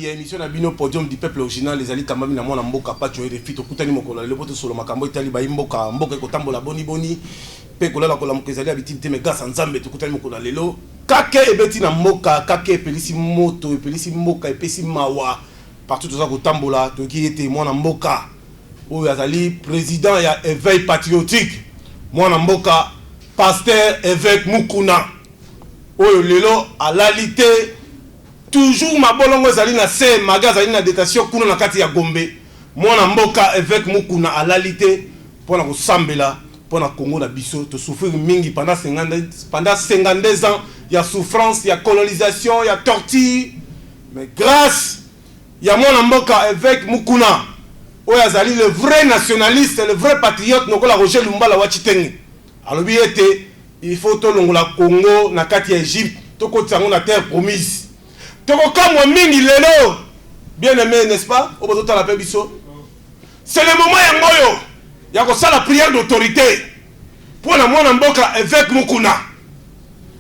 Il y a une émission Bino Podium du peuple original, les alliés Kamami na mwana mboka pa tu es refit au Kutani Mokola, le pote solo makambo itali ba mboka mboka kotambola boni boni pe kola kola mokezali habitité mais grâce nzambe to Kutani Mokola lelo kake ebeti na mboka kake pelisi moto pelisi mboka epesi mawa partout to za kotambola to ki était mwana mboka oyo azali président ya éveil patriotique mwana mboka pasteur évêque Mukuna oyo lelo à l'alité toujours ma bolongo ezali na se maga ezali na détention kuna na kati ya Gombe mwana mboka évêque Mukuna à l'alité pona ko sambela pona Congo na biso to souffrir mingi pendant 52 ans il y a souffrance il y a colonisation il y a torture mais grâce il y a mwana mboka évêque Mukuna oyo azali le vrai nationaliste le vrai patriote nokola Roger Lumbala wachitenge alobi ete il faut to longola Congo na kati ya Égypte to kotango na terre promise. Bien aimé, n'est-ce pas? C'est le moment yangoyo. Il y a ça la prière d'autorité. Pour la mwana mboka évêque Mukuna.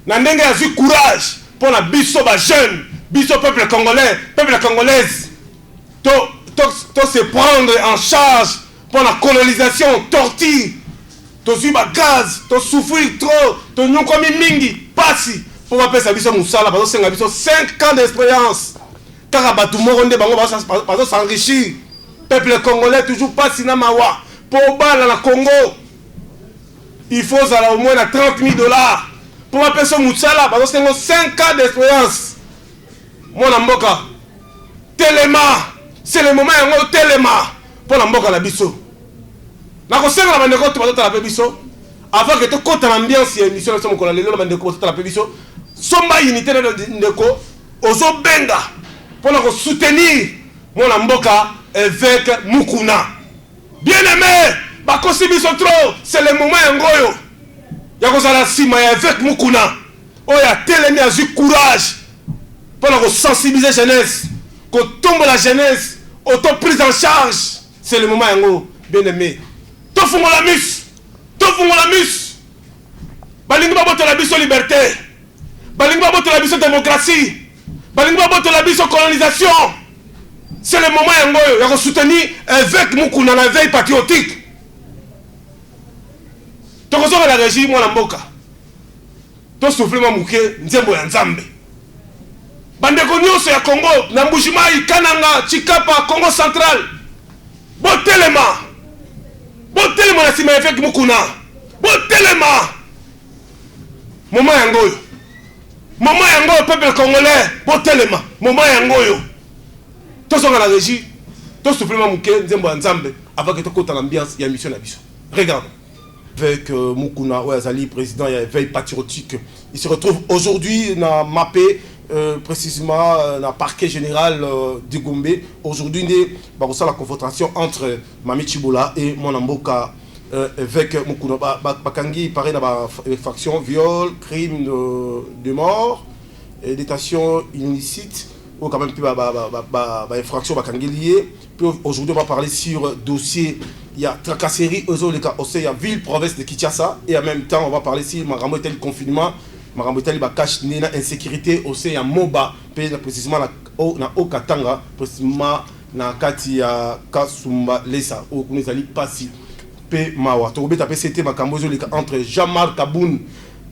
Nandenge a eu courage pour la biso ba jeune, biso peuple congolais, peuple congolaise. To se prendre en charge pour la colonisation, torture. To zuba gaz, to souffrir trop, to nyokomi mingi, pasi. Pour appeler ça biso musala parce que 5 ans d'expérience car batu moronde bango bazo s'enrichir peuple congolais toujours pas sinamawa pour bala na Congo il faut au moins à $30,000 pour appeler ça musala parce que 5 ans d'expérience mon mboka Telema c'est le moment yango Telema pour la mboka la biso na ko senga na bandeko to bazo la biso avant que to kota l'ambiance ya émission na somo ko la lelo na bandeko to la biso Somba unité de ndeko ozo benga pour soutenir mon mboka évêque Mukuna. Bien aimé, bakosi biso trop, c'est le moment yangoyo. Ya kozala sima ya évêque Mukuna. Oya telemi azu courage pour sensibiliser jeunesse, ko tombe la jeunesse, auto prise en charge. C'est le moment yango, bien aimé. To fungola mus. To fungola mus. Balingi ba boto la biso liberté. Balingba boto la biso démocratie. Balingba boto la biso colonisation. C'est le moment yangoyo ya soutenir évêque Mukuna na veille patriotique. Tokozo la régime mwana mboka. To soufflement muke nzembo ya nzambe. Bandeko nyonso ya Congo na Mbujimayi Kananga Chikapa Congo central. Botelema. Botelema na sima évêque Mukuna. Botelema. Moment yangoyo. Maman yango peuple congolais botelema maman yango yo tozonga la régie to supplément muke nzembo ya nzambe avant que to kota l'ambiance ya mission na biso regarde avec Mukuna Ouazali président ya éveil patriotique il se retrouve aujourd'hui na mappé précisément na parquet général de Gombe aujourd'hui né ba la confrontation entre Mami Chibola et Mwana mboka avec Mukuna bakangi paraît dans la faction viol crime de mort et détention illicite ou quand même plus infraction bakangi lié puis aujourd'hui on va parler sur dossier il y a tracasserie aux cas au il y a ville province de Kinshasa et en même temps on va parler sur marambo tel confinement marambo tel cache nena insécurité au il y a Moba précisément na Okatanga précisément na kati ya Kasumba Lesa au kunezali pasi Mawa. C'était entre Jean-Marc Kaboun,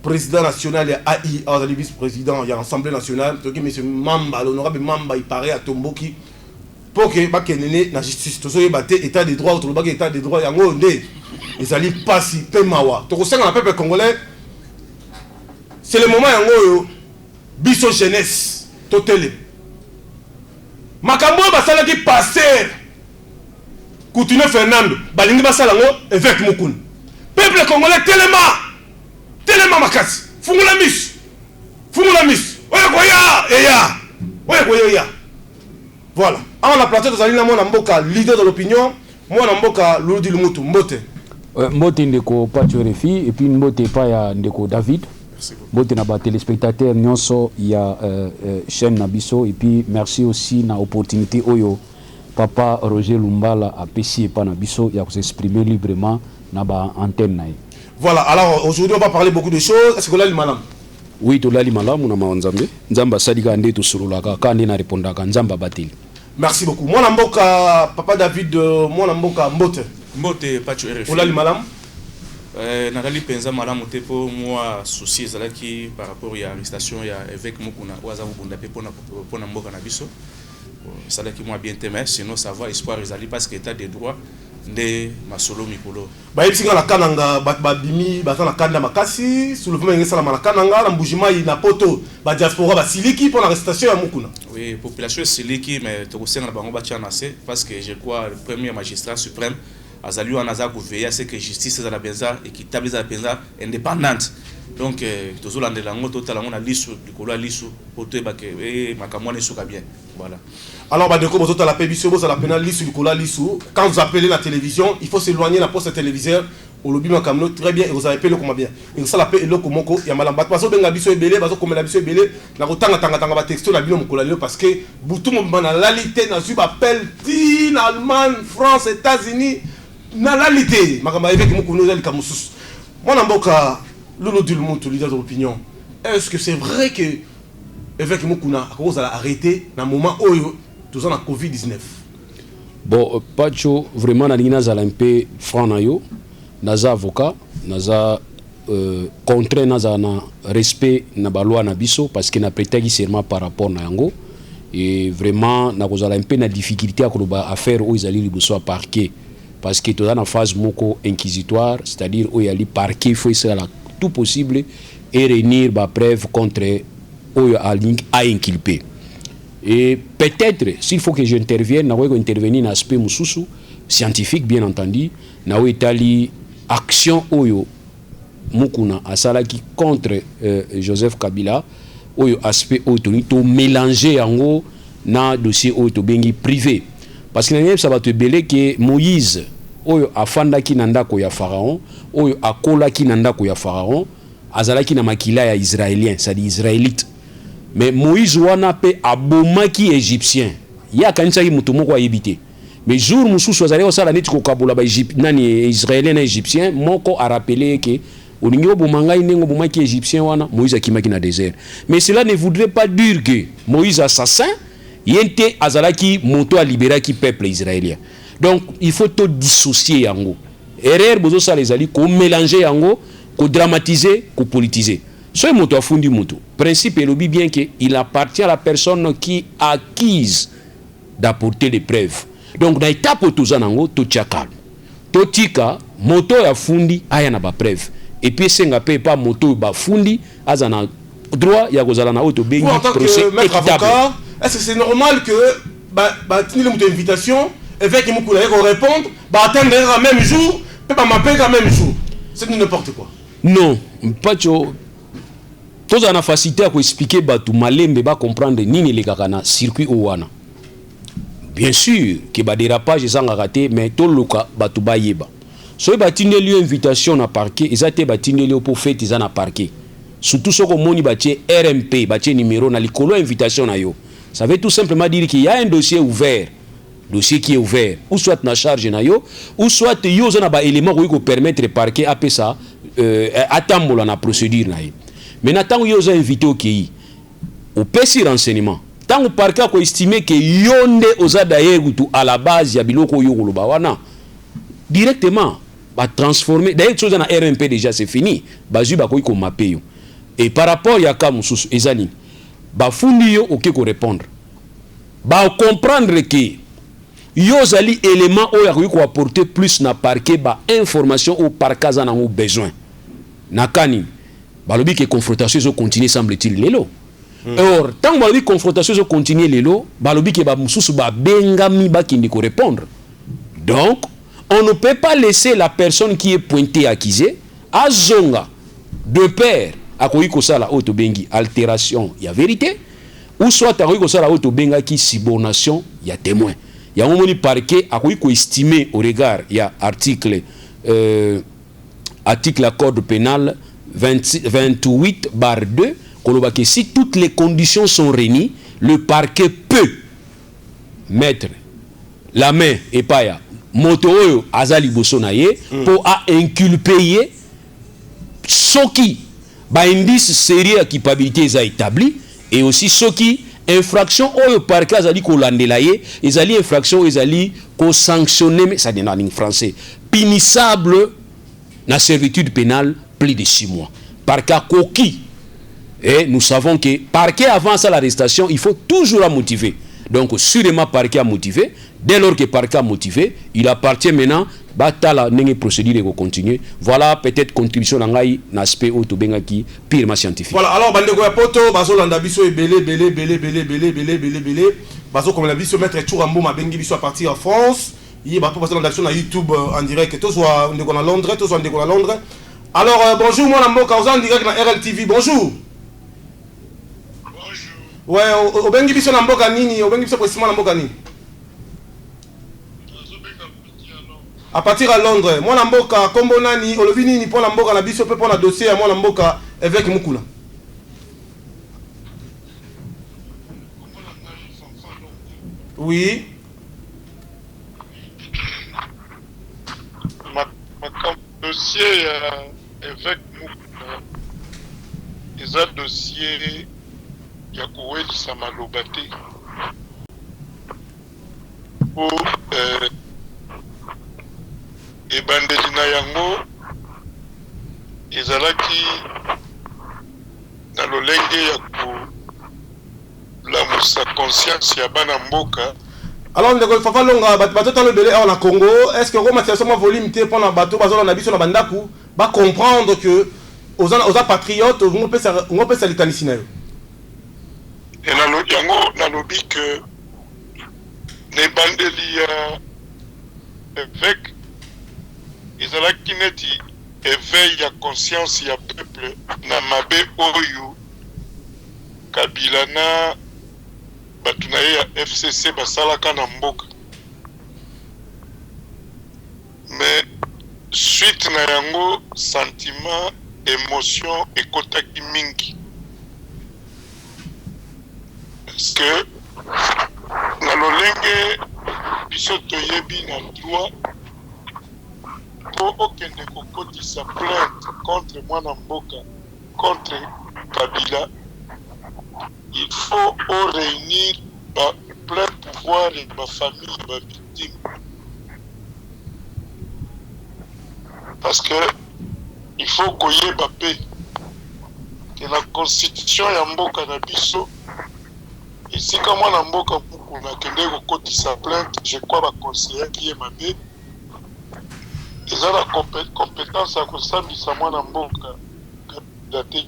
président national et AI, vice-président, il y a l'Assemblée nationale, M. Mamba, l'honorable Mamba, il paraît à Tomboki, pour que la justice, état des droits, état des droits, ils allaient passer Mawa. Donc, on a peuple congolais, c'est le moment où biso jeunesse, totale. Makambo, basala qui passer. Coutinho Fernando, balingi basalango évêque Mukuna. Peuple congolais Telema makasi. Fungula mis. Oya koya. Voilà. On a plateau de Zalina mwana mboka leader de l'opinion, mwana mboka Ludi Lumutu Mbote. Mbote ndeko Pacho Refi et puis Mbote pa ya ndeko David. Mbote na ba téléspectateurs nyonso ya chaîne Nabiso et puis merci aussi na opportunité oyo Papa Roger Lumbala a péché par Nabiso, il a s'exprimer librement dans l'antenne. Voilà, alors aujourd'hui on va parler beaucoup de choses. Est-ce que là, madame Oui, tolali malamu na mawanzambe. Nzamba sadika ande to surulaka kande na répondaka nzamba batili. Merci beaucoup. Moi mboka papa David moi mboka mbote. Mbote pacho RFI. Olali malamu. Nakali penza malamu te po moi souci ezalaki par rapport à l'arrestation ya évêque Mukuna oaza bunda pe pona mboka na biso. Ezalaki moi bien te mais sinon ça va espoir ezali parce que état de droit nde masolo mikolo. Ba yipsinga la kananga ba bimi ba na kanda makasi soulèvement ngesa la malakananga na mbujima na poto ba diaspora ba siliki pour l'arrestation ya Mukuna. Oui, population siliki mais to kosenga na bango ba tianase parce que je crois le premier magistrat suprême azali wana aza veiller à ce que justice ezala benza équitable ezala benza indépendante. Donc tozolandela ngo totala ngo na lisu likolo lisu poto ebake makamwa ne suka bien. Voilà. Alors, la pébition, la pénale, quand vous appelez la télévision, il faut s'éloigner de la poste téléviseur. Au lobby, très bien, et vous avez appelé le comment bien. Et ça l'appelle le Komoko, il y a mal en bas. Parce que la biso est belé, parce que comme la biso est belé, la rotanga tanga texto, la bilan parce que Boutou mon la lalité, n'a su appel, Tine, Allemagne, France, États-Unis, na lalité. Makamba avec mon kono zali kamusus. Moi, n'amboka, Lolo Dulmoutou, leader d'opinion. Est-ce que c'est vrai que évêque Mukuna a cause à arrêter dans le moment où tout ça na Covid-19? Bon, Pacho, vraiment, naza un peu franc na yo, naza avocat, naza contraint naza na respect na ba loi na biso parce que na prétexte seulement par rapport na yango et vraiment na kozala un peu na difficulté à koloba affaire où izali liboso à parquet parce que toza na phase moko inquisitoire, c'est-à-dire où yali parquet faut essayer tout possible et réunir ba preuve contre où a inculpé. Et peut-être, s'il faut que j'intervienne, je vais intervenir dans l'aspect scientifique, bien entendu, dans l'Italie, action Oyo Mukuna Asalaki contre Joseph Kabila, Oyo aspect Oyo, mélanger en haut dans le dossier Oyo Bengi privé. Parce que ça va te belé que Moïse, Oyo Afandaki Nandako ya Pharaon, Oyo Akolaki Nandako ya Pharaon, Azalaki na makila ya Israélien, c'est-à-dire Israélite. Mais Moïse wana pe abomaki égyptien ya kanisa ki mutu moko ayebite mais jour mususu azali osala neti ko kabula ba nani israélien na égyptien moko a rappelé que olingi obomanga inengo bomaki égyptien wana Moïse akimaki na désert. Mais cela ne voudrait pas dire que Moïse assassin yente azalaki moto a libéraki peuple israélien. Donc il faut tout dissocier yango erreur bozo sala ezali ko mélanger yango ko dramatiser ko politiser. Ce moto a fundi moto. Principe est bien qu'il appartient à la personne qui acquise d'apporter des preuves. Donc dans l'étape où tout zanango tout calme. Totika moto ya fundi aya na ba preuve. Et puis senga pe pas moto ba fundi azana droit ya kozala na auto bengi procès équitable. Est-ce que c'est normal que tini le moto invitation évêque Mukuna ko répondre attendre le même jour, peut pas m'appeler le même jour. C'est n'importe quoi. Non, pas tous en a facilité à expliquer batu malembe ba comprendre nini le kakana circuit ouana. Bien sûr que ba dérapage ezanga raté mais to luka batu ba yeba. So ba tindeli invitation na parquet, ezate ba tindeli pour fête ezana parquet. Surtout soko moni ba tie RMP, ba tie numéro na likolo invitation na yo. Ça veut tout simplement dire qu'il y a un dossier ouvert. Dossier qui est ouvert, ou soit na charge na yo, ou soit yo zana ba élément ko permettre parquet apé ça atambola na procédure na yo. Maintenant, tant que vous avez invité au pays, au petit renseignement, tant que le parquet a estimé que yonde oza d'ailleurs à la base ya biloko yolo bawana directement va transformer d'ailleurs chose na RMP déjà c'est fini bazu ba ko mappé yo et par rapport ya ka mususu ezani ba fundi yo OK ko répondre ba comprendre que yo zali élément o ya ko apporter plus na parquet ba information au parquet za na besoin nakani balobi que confrontation zo continuer semble-t-il lelo. Or tant que balobi confrontation zo continuer lelo, balobi que ba mususu ba bengami ba kindi ko répondre. Donc on ne peut pas laisser la personne qui est pointée accusée à zonga de pair à ko sala auto bengi altération ya vérité ou soit à ko sala auto benga qui subornation ya témoin. Ya moni parquet a ko estimer au regard ya article code pénal 28/2, que si toutes les conditions sont réunies, le parquet peut mettre la main et pas moto azali bosonaye pour inculper Soki ba indice sérieux à culpabilité est établi et aussi ceux qui infraction au parquet azali ko landelaye ezali infraction ezali ko sanctionner mais ça donne en français punissable na servitude pénale plus de 6 mois parquet coquille. Et nous savons que parquet avance à l'arrestation, il faut toujours la motiver. Donc, sûrement parquet a motivé. Dès lors que parquet a motivé, il appartient maintenant à la procédure de continuer. Voilà peut-être contribution dans l'aspect autobengaki purement scientifique. Voilà, alors, Bandeko Yapoto, Bazo Landabiso est belé, Bazo comme la biso mettre Tourambo, ma bengi biso à partir en France. Il y a pas dans l'action à YouTube en direct. Tous soit on à Londres, tous soit on à Londres. Alors, bonjour, moi, Nambo, en direct dans RLTV. Bonjour. Ouais, au bengi biso na mboka nini, au bengi biso précisément na mboka nini? À partir à Londres. Moi na mboka kombo nani, olobi nini pour na mboka na biso pe pour na dossier à moi na mboka avec Mukula. Oui. Ma dossier avec Mukula. Ils ont dossier ya kowelisa maloba te po ebandeli na yango ezalaki na lolenge ya kolamusa conscience ya bana mboka. Alors ndeko Fafa Longa bato talo belé en Congo, est-ce que romatisation volume te pendant bato bazo na biso na bandaku ba comprendre que aux patriotes on peut ça likanisi na yo. Et yango nalobi que ne bandeli ya évêque ezalaki neti éveil ya conscience ya peuple na mabe oyo Kabila na batu na ye ya FCC basalaka na mboka. Mais suite na yango sentiment émotion ekotaki mingi. Parce que na lolenge biso toyebi na droit po okende kokotisa plainte contre mwana mboka contre Kabila, il faut réunir plein pouvoir et ma famille ma victime. Parce que il faut koyeba pe que la constitution ya mboka na biso ici comme on a mboka on a kende kokotisa plainte, je crois ba conseiller qui est mabe ils ont la compétence à kosambisa mwana mboka daté.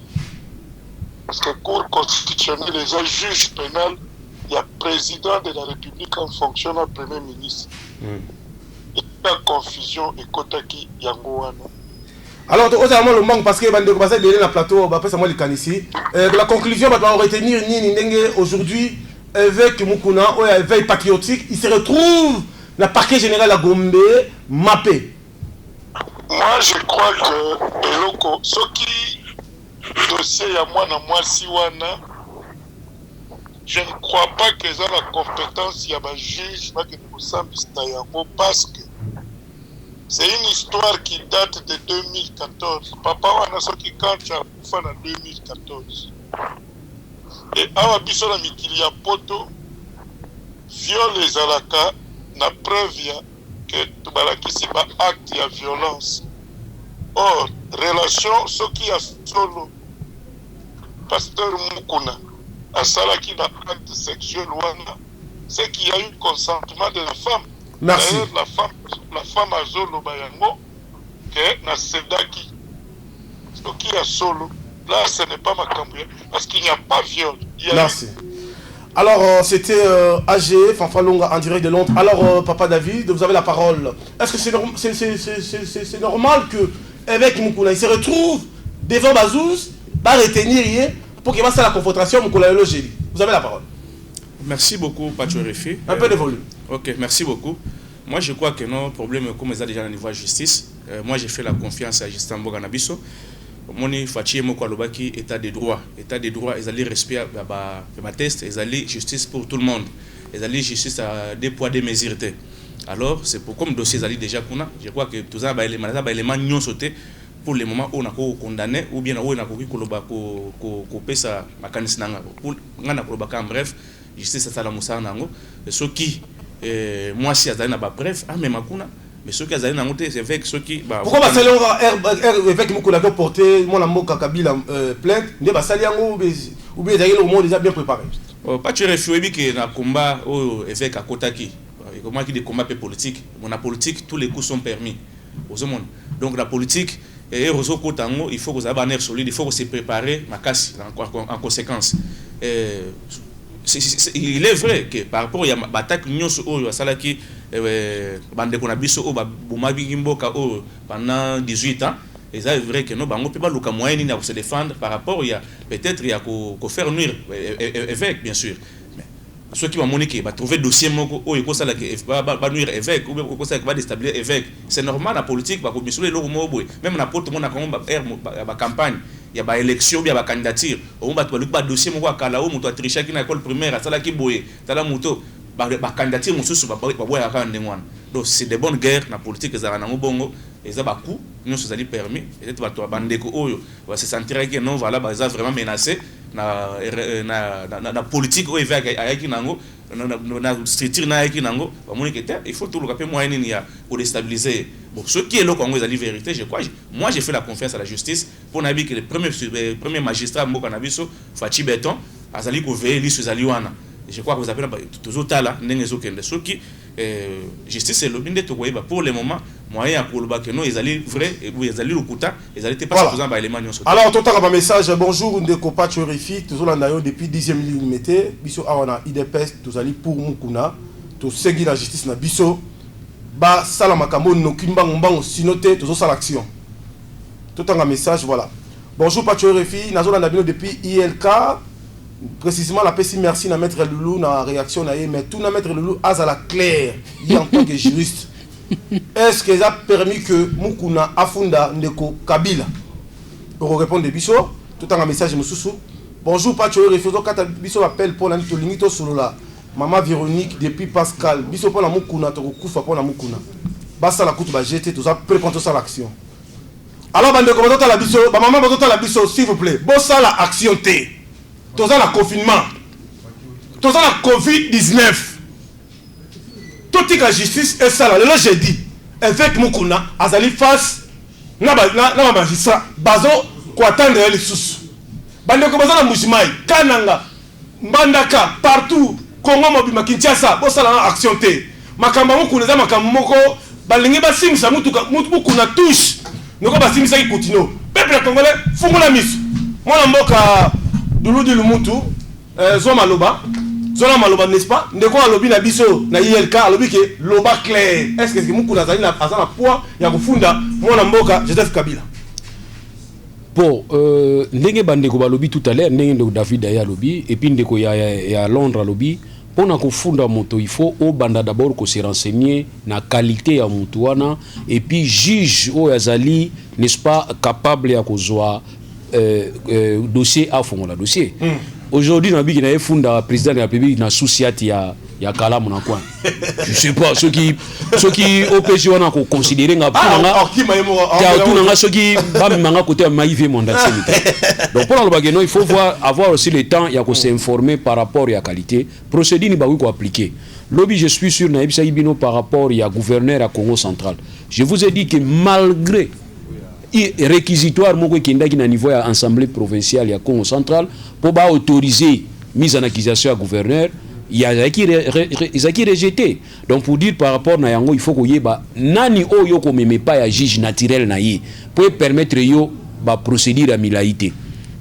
Parce que cour constitutionnelle les juges pénal il y a président de la République en fonction de premier ministre. Et la confusion et kotaki yango wana. Alors, le manque parce que Bandeko Basa est dans le plateau, la conclusion, on va retenir aujourd'hui avec Mukuna, ou avec patriotique, il se retrouve dans le parquet général à Gombe, mappé. Moi, je crois que Eloko, ce qui dossier à moi, Siwana, je ne crois pas qu'ils ont la compétence, il y a un juge, parce que c'est une histoire qui date de 2014. Papa wana soki kancha kufa en 2014. Et awa biso na mikili ya poto viol les alaka na preuve ya que tubalakisi ba acte ya violence. Or relation soki ya solo pasteur Mukuna asalaki na acte sexuel wana, c'est qu'il y a eu consentement de la femme. Merci. La femme a zolo bayango que na sedaki qui a solo là ce n'est pas ma campagne parce qu'il n'y a pas viol. Merci. Alors c'était AG Fafa Longa en direct de Londres. Alors Papa David, vous avez la parole. Est-ce que c'est normal que avec Mukula il se retrouve devant Bazouz, va retenir pour qu'il fasse la confrontation Mukula Logeli. Vous avez la parole. Merci beaucoup Pachorefi. Un peu de volume. Ok, merci beaucoup. Moi, je crois que nos problèmes, comme ça déjà au niveau de la justice, moi, j'ai fait la confiance à Justin Boganabiso. Moni Fachi Moko Alobaki, état de droit. État de droit, ils allaient respect ma test, ils allaient justice pour tout le monde. Ils allaient justice à des poids, des mesures. Alors, c'est pour comme dossier, ils allaient déjà qu'on a. Je crois que tout ça, les éléments n'y ont sauté. pour le moment on a condamné ou bien on a ko pesa makanisi nanga pour ngana ko ba bref justice ça la musana nango ce qui moi si azali na ba bref ah mais makuna mais ceux qui azali nango te c'est avec ceux qui pourquoi ba sali on avec mukuna ko porter mon mboka Kabila plainte ne ba sali yango ou bien d'ailleurs au monde déjà bien préparé pas tu réfléchis que na combat au évêque à Kotaki comment qui des combats politiques mon politique tous les coups sont permis aux hommes donc la politique et réseau Kotango il faut que vous ayez un air solide il faut que se préparer ma casse en conséquence il est vrai que par rapport à l'attaque nyonso oyo asala ki bande ko na biso o ba bumabi mboka o pendant 18 ans et c'est vrai que non bango peut pas luka moyen ni à se défendre par rapport il y a peut-être il y a ko faire nuire évêque bien sûr mais ceux qui vont moniquer va trouver dossier moko o ko sala que ba nuire évêque ou ko sala que va déstabiliser évêque c'est normal la politique va ko bisule lo mo boy même na porte mon na ko ba campagne il y a ba élection bien ba candidature on va ba dossier moko akala o muto tricher qui na école primaire sala ki boye sala muto ba candidature mususu ba boya ka ndengwana donc c'est des bonnes guerres na politique za na bongo et ça ba coup nous ça ali permis peut-être ba to bandeko oyo va se sentir que non voilà ba ça vraiment menacé na politique o évêque ayaki nango na structure na ayaki nango ba moni que il faut tout le capé moyen ni ya pour déstabiliser bon ce qui est là Congo la vérité je crois moi j'ai fait la confiance à la justice pour nabi que le premier magistrat mboka na biso Fachi Beton azali ko veiller lisu zaliwana je crois que vous appelez toujours tala ndenge zokende ce qui justice le binde to koyeba pour le moment moyen à koloba que non ils allaient vrai et ils allaient lokuta ils allaient pas supposant ba élément nyonso alors tout un message bonjour ndeko Pacho Refi toujours là ndayo depuis 10e ligne meté biso awana IDPS tous allés pour mukuna to segui la justice na biso ba sala makambo no kimbango mbango sinoté toujours ça l'action tout un message voilà bonjour Pacho Refi nazo là ndabino depuis ILK précisément la PC merci na maître Loulou na réaction na mais tout na maître Loulou à la claire il en tant que juriste est-ce que ça a permis que Mukuna afunda ndeko Kabila pour répondre biso tout un message mususu bonjour Pacho Refizo kata biso appel pour la limite solo la maman Véronique depuis Pascal biso pour la Mukuna to kufa pour la Mukuna basa la kutu ba jeter tout ça prépare ça l'action alors bande ko la biso ba maman ba la biso s'il vous plaît bossa la action T tous la confinement, tous la Covid-19, toute la justice est ça. Là, j'ai dit, avec Mukuna, Azali face, na magistrat, bazo, quoi attendre les sous. Bande Kobaza na Mouchimai, Kananga, Mbandaka, partout, Congo Mobima, Kinshasa, bossa la action T. Makamba Mukuna, Makamba Moko, Balingi Basim, sa Mukuna touche, Noko Basim, ça qui continue. Peuple congolais, Fungola Miss. Moi, la Moka. Doulou di Lumutu, Zoma Loba, n'est-ce pas? Ndeko alobi na biso na ILK alobi ke loba clair. Est-ce que Mukuna zali na azana poids ya kufunda mwana mboka Joseph Kabila? Bon, ndenge bandeko balobi tout à l'heure, ndenge ndeko David aya lobi et puis ndeko ya Londres lobi pour na kufunda moto il faut au banda d'abord ko se renseigner na qualité ya mutu wana et puis juge o yazali n'est-ce pas capable ya kozwa dossier à fond la dossier. Aujourd'hui, dans le funda président de la République na souciati ya kala mon coin. Je sais pas ceux qui OPG on a considéré nga tout nga ceux qui ba manga côté maïvé mandat. Donc pour le bageno il faut avoir aussi le temps ya ko s'informer par rapport à la qualité procédure ni ba ko appliquer. Lobby je suis sûr na ibisa ibino par rapport à gouverneur à Congo central. Je vous ai dit que malgré réquisitoire moko kindaki na niveau ya assemblée provinciale ya Congo central pour ba autoriser mise en accusation à gouverneur il y a qui rejeté donc pour dire par rapport na yango il faut ko yeba nani oyo ko meme pas ya juge naturel na ye pour permettre yo ba procédure à milaïté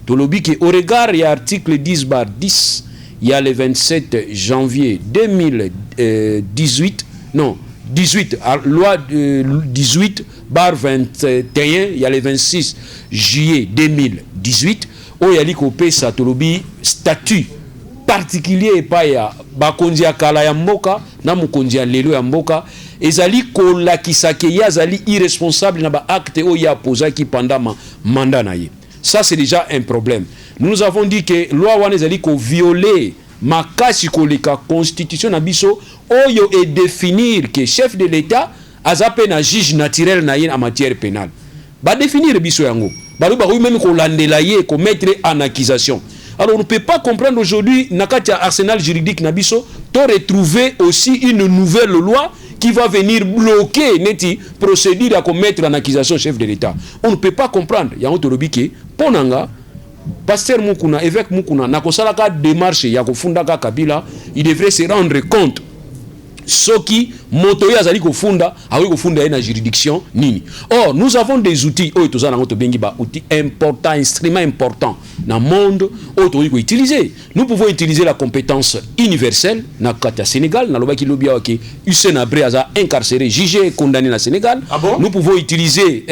to lobi que au regard ya article 10/10 il y a le 27 janvier 2018 non 18 loi 18/21 il y a le 26 juillet 2018 où il y a l'ikopé satolobi statut particulier pa ya bakonzi ya kala ya mboka na mukonzi ya lelo ya mboka ezali kolakisa ke yazali irresponsable na ba acte o ya posaki pendant mandat na ye. Ça c'est déjà un problème. Nous avons dit que loi wana ezali ko violer makasi koleka constitution na biso oyo et définir que chef de l'état azape na juge naturel na en matière pénale. ba définir biso yango ba oui même ko landela ye ko mettre en accusation. Alors on ne peut pas comprendre aujourd'hui nakati arsenal juridique na biso to retrouver aussi une nouvelle loi qui va venir bloquer neti procédure à commettre en accusation chef de l'État. On ne peut pas comprendre. Ya ontolobike ponanga pasteur Mukuna, évêque Mukuna, nakosalaka démarche ya kofundaka Kabila, il devrait se rendre compte soki motoye azali kofunda awi kofunda na juridiction nini. Or nous avons des outils oyo tozana ngoto bengi ba outils importants, instruments importants dans le monde oyo ko utiliser. Nous pouvons utiliser la compétence universelle na kata Sénégal na lobaki lobia ke Hussein Abré aza incarcéré, jugé et condamné na Sénégal. Ah bon? Nous pouvons utiliser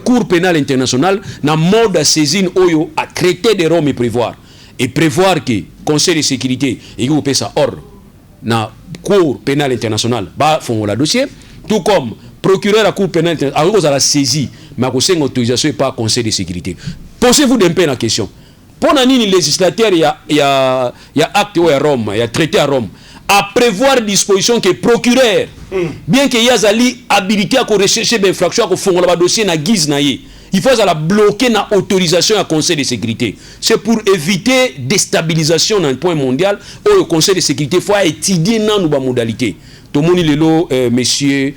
Cour pénale internationale na mode de saisine oyo à traité de Rome et prévoir que Conseil de sécurité et ko pesa ordre na Cour pénale internationale ba font la dossier, tout comme procureur à Cour pénale internationale a la saisie mais à cause d'une autorisation et pas Conseil de sécurité. Posez-vous d'un peu la question. Pour nani législateur il y a acte à Rome, il y a traité à Rome à prévoir disposition que procureur bien que yazali habilité à rechercher des infractions à font la dossier na guise na ye. Il faut la bloquer na autorisation à Conseil de sécurité. C'est pour éviter déstabilisation dans le point mondial où le Conseil de sécurité faut étudier dans nos modalités. Tout le monde lelo monsieur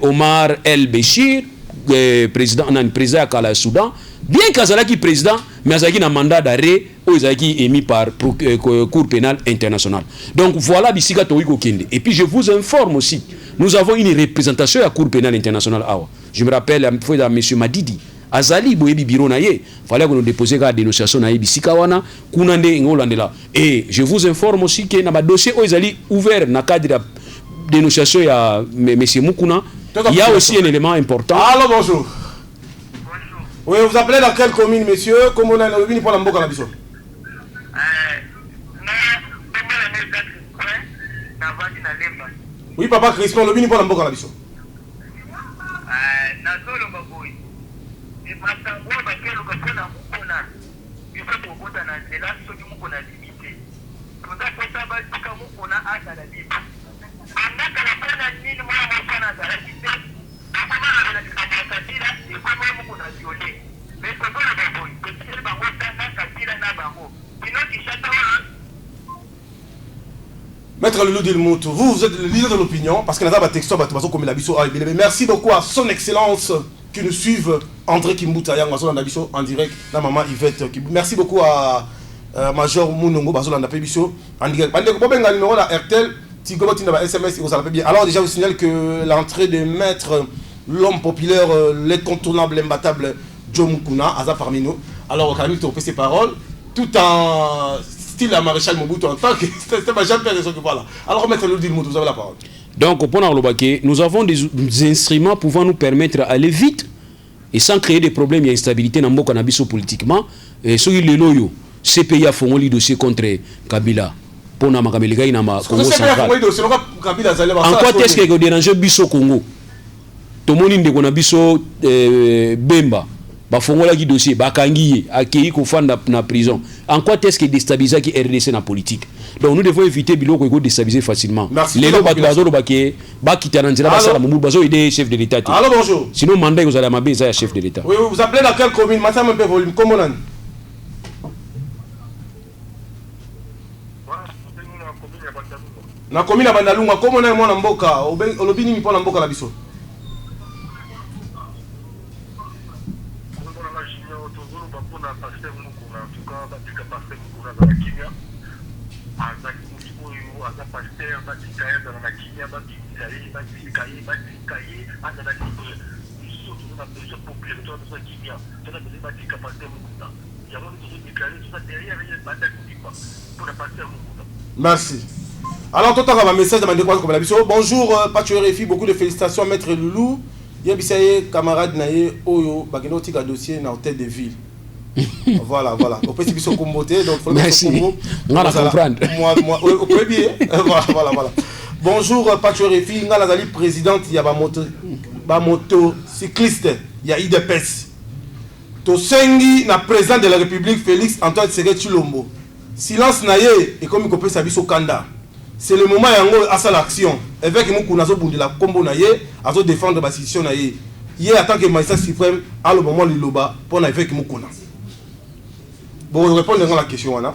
Omar El Béchir président à Kala Soudan, bien qu'Azalaki président mais Azalaki un mandat d'arrêt ou Azalaki émis par Cour pénale internationale. Donc voilà bisika toiko kende. Et puis je vous informe aussi, nous avons une représentation à la Cour pénale internationale. Je me rappelle à monsieur Madidi Azali boyebi biro na ye, fallait que nous déposer la dénonciation na ye bisika wana kunande ngolandela. Et je vous informe aussi que na ba dossier Azali ouvert na cadre de dénonciation ya monsieur Mukuna, il y a aussi un élément important. Allô, bonjour. Oui, vous appelez dans quelle commune, monsieur? Comment on a le pour la mboka na biso? Oui, papa Crispin, le vini pour la mboka na biso. Maître Loulou Dilmoutou, vous êtes le leader de l'opinion, parce que nous avons un texte, merci beaucoup à son excellence qui nous suivent, André Kimbuta, en direct, la maman Yvette. Merci beaucoup à Major Mounongo, en direct. Numéro la RTL, SMS, alors déjà, je vous signale que l'entrée de maître, l'homme populaire, l'incontournable, l'imbattable, Joe Mukuna, Aza parmi nous. Alors, on va ses paroles, tout en style à Maréchal Mobutu en tant que c'était ma jamais raison que voilà. Alors maître Loulou Dilmoutou, vous avez la parole. Donc pour nous avons des instruments pouvant nous permettre d'aller vite et sans créer des problèmes et instabilité dans le cannabis politiquement. Et sur les loyaux, CPI a fait un dossier contre Kabila. Pour nous Makamelika na Congo central. En quoi est-ce que déranger biso Congo? Tout le monde dit qu'on a biso Bemba. Bafongola qui dossier bakangiye akei ko fanda na prison. En quoi est-ce que déstabiliser qui RDC na politique? Donc nous devons éviter biloko ko déstabiliser facilement. Les lois bazolo baké ba kitananzela basala mumu bazo aider chef de l'état. Allô, bonjour. Sinon mandat vous allez mabe ça chef de l'état. Oui, vous appelez dans quelle commune? Matam un peu volume comment on? Na commune ya Bandalunga comment on est mwana mboka olobini mi pona mboka la biso. Merci. Alors, tout un message de ma comme la biso. Bonjour, Patio RFI, beaucoup de félicitations, Maître Loulou. Yabisaye, camarade Naye, Oyo, Bageno, Tika dossier dans tête de ville. Voilà. Au petit biso comboté, donc faut merci. On va comprendre. Moi, au premier. Voilà. Bonjour, Patio RFI, Nga Lazali, présidente, il y a ba moto cycliste, il y a IDPS. Tosengi, na président de la République, Félix Antoine Tshisekedi Tshilombo. Silence naye et comme il peut s'habiller au Kanda. C'est le moment yango à sa l'action. Avec nous qu'on a zo bundela combo naye, à zo défendre la situation naye. hier en tant que magistrat suprême à le moment liloba pour na évêque Mukuna. Bon répondre à la question voilà.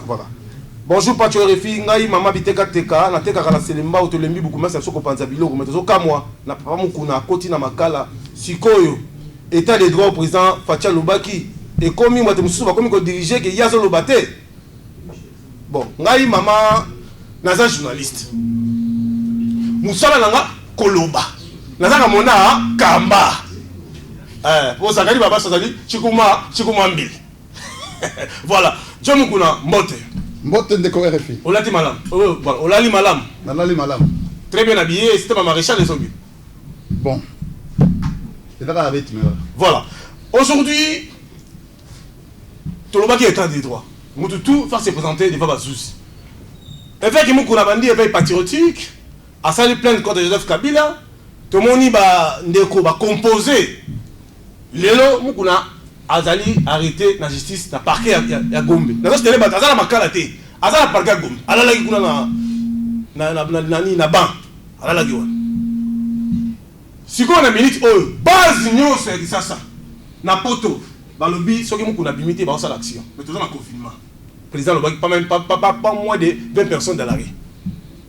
Bonjour Patio Refi, ngai mama biteka teka na teka kala selemba otolembi beaucoup mais ça soko panza biloko mais tozo kamwa na papa Mukuna koti na makala sikoyo état des droits au président Fatia Lubaki et comme moi te mususu ba comme ko diriger que yazo lobate. Bon, ngai mama naza journaliste. Musala nanga koloba. Naza ka mona kamba. Pour ça baba sazali chikuma mbili. Voilà, John Mukuna mbote. Mbote ndeko RFI. Olati malam. Voilà, olali malam. Nalali malam. Très bien habillé, c'était ma maréchal des zombies. Bon. C'est là avec voilà. Aujourd'hui, Tolobaki est état des droits. Tout faire se présenter devant Bazouzi. Évêque Mukuna bandi éveil patriotique, à ça les plaintes contre Joseph Kabila, tout le monde va composer. Lelo Mukuna azali arrêté la justice na parquet ya Gombe. Na ça tele ba azala makala te. Azala parquet Gombe. Alala ki kuna na ban. Alala ki wana. Siko na minute oyo base nyonso ya kisasa na poto balobi soki Mukuna bimité ba osala action. Mais tout ça na confinement. Président Lobaki pas moins de 20 personnes dans la rue.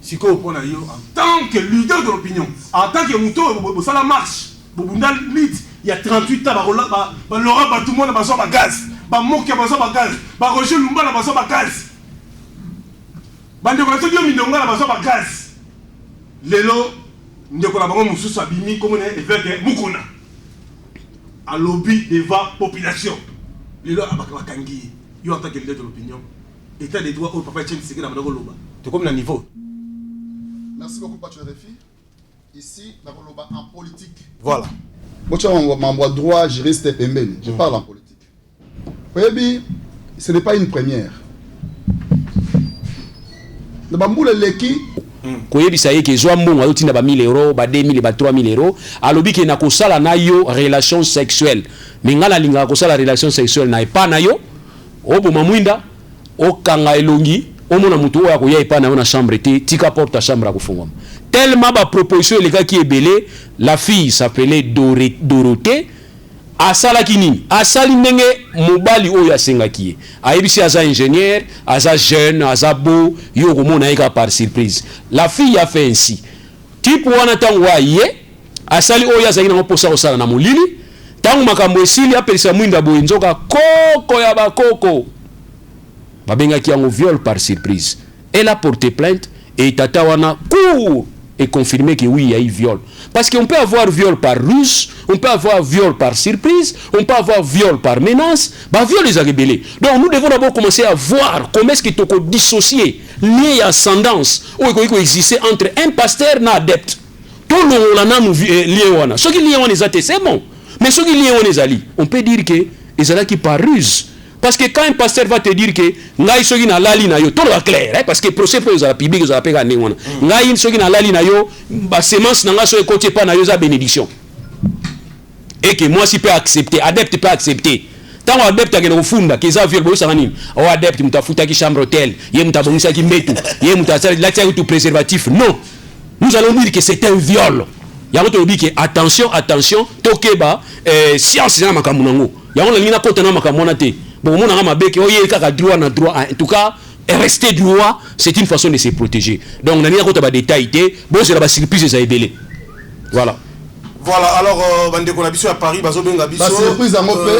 Siko opona yo en tant que leader de l'opinion, en tant que mouto ça la marche. Bobunda lit il y a 38 ans ba Laurent ba tout le monde ba so ba gaz. Ba Mokia ba so ba gaz. Ba Roger Lumba ba so ba gaz. Bande ko so dio mindonga ba so ba gaz. Lelo ndeko na bango mususu abimi comme on est évêque Mukuna. A lobby devant population. Lelo abaka kangi. Yo en tant que leader de l'opinion, état des droits au papa Tchèque c'est que na bango loba. Tu comme na niveau. Merci beaucoup Patio Refi. Ici, na loba en politique. Voilà. Moi tu as membre droit juriste pembeni. Je parle en politique. Oui, ce n'est pas une première. Le bamboule leki koyebisa ye ke zwa mbongo azotinda ba 1000 euros ba 2000 ba 3000 euros alobi ke na kosala na yo relation sexuelle mais ngala linga kosala relation sexuelle na epa na yo oboma mwinda okanga elongi omona mutu oyo akoya epa na yo na chambre te tika porte à chambre akufungama tellement ba proposition elekaki ebele. La fille s'appelait Dorothée. Asala kinini asali ndenge mobali oyo asengaki ye ayebisi aza ingénieur aza jeune aza beau yo komona eka par surprise. La fille a fait ainsi type wana tango ye asali oyo azali na posa kosala na molili tango makambo esili apelisa mwinda boye nzoka koko ya bakoko babengaki yango viol par surprise. Elle a porté plainte et tata wana court et confirmé que oui, il y a eu viol. Parce qu'on peut avoir viol par ruse, on peut avoir viol par surprise, on peut avoir viol par menace. Bah, viol les a rébellés. Donc nous devons d'abord commencer à voir comment est-ce qu'il faut dissocier lié ascendance ou il exister entre un pasteur et un adepte. Tout le monde nous lié. Ce qui lié c'est bon. Mais ce qui lié on peut dire que les a qui par ruse. Parce que quand un pasteur va te dire que ngai soki na lali na yo tout va clair parce que procès pour les publics za peka ndenge wana ngai soki na lali na yo ba semence na nga so ekote pa na yo za bénédiction et que moi si peut accepter adepte peut accepter tant adepte a ke funda que ça viol bo sanga nini o adepte mutafuta ki chambre hôtel ye mutabongisa ki mbetu ye mutasala la tia tout préservatif non nous allons dire que c'est un viol ya ngoto bi que attention tokeba science na makambo nango ya ngona lina kota na makambo na te. Bon, mon ami Mabek, droit na droit. En tout cas, rester droit, c'est une façon de se protéger. Donc, on a mis un détail. Bon, c'est la surprise des aïbélés. Voilà. Voilà, alors, on a biso à Paris, bazo benga biso. Surprise à Mopé,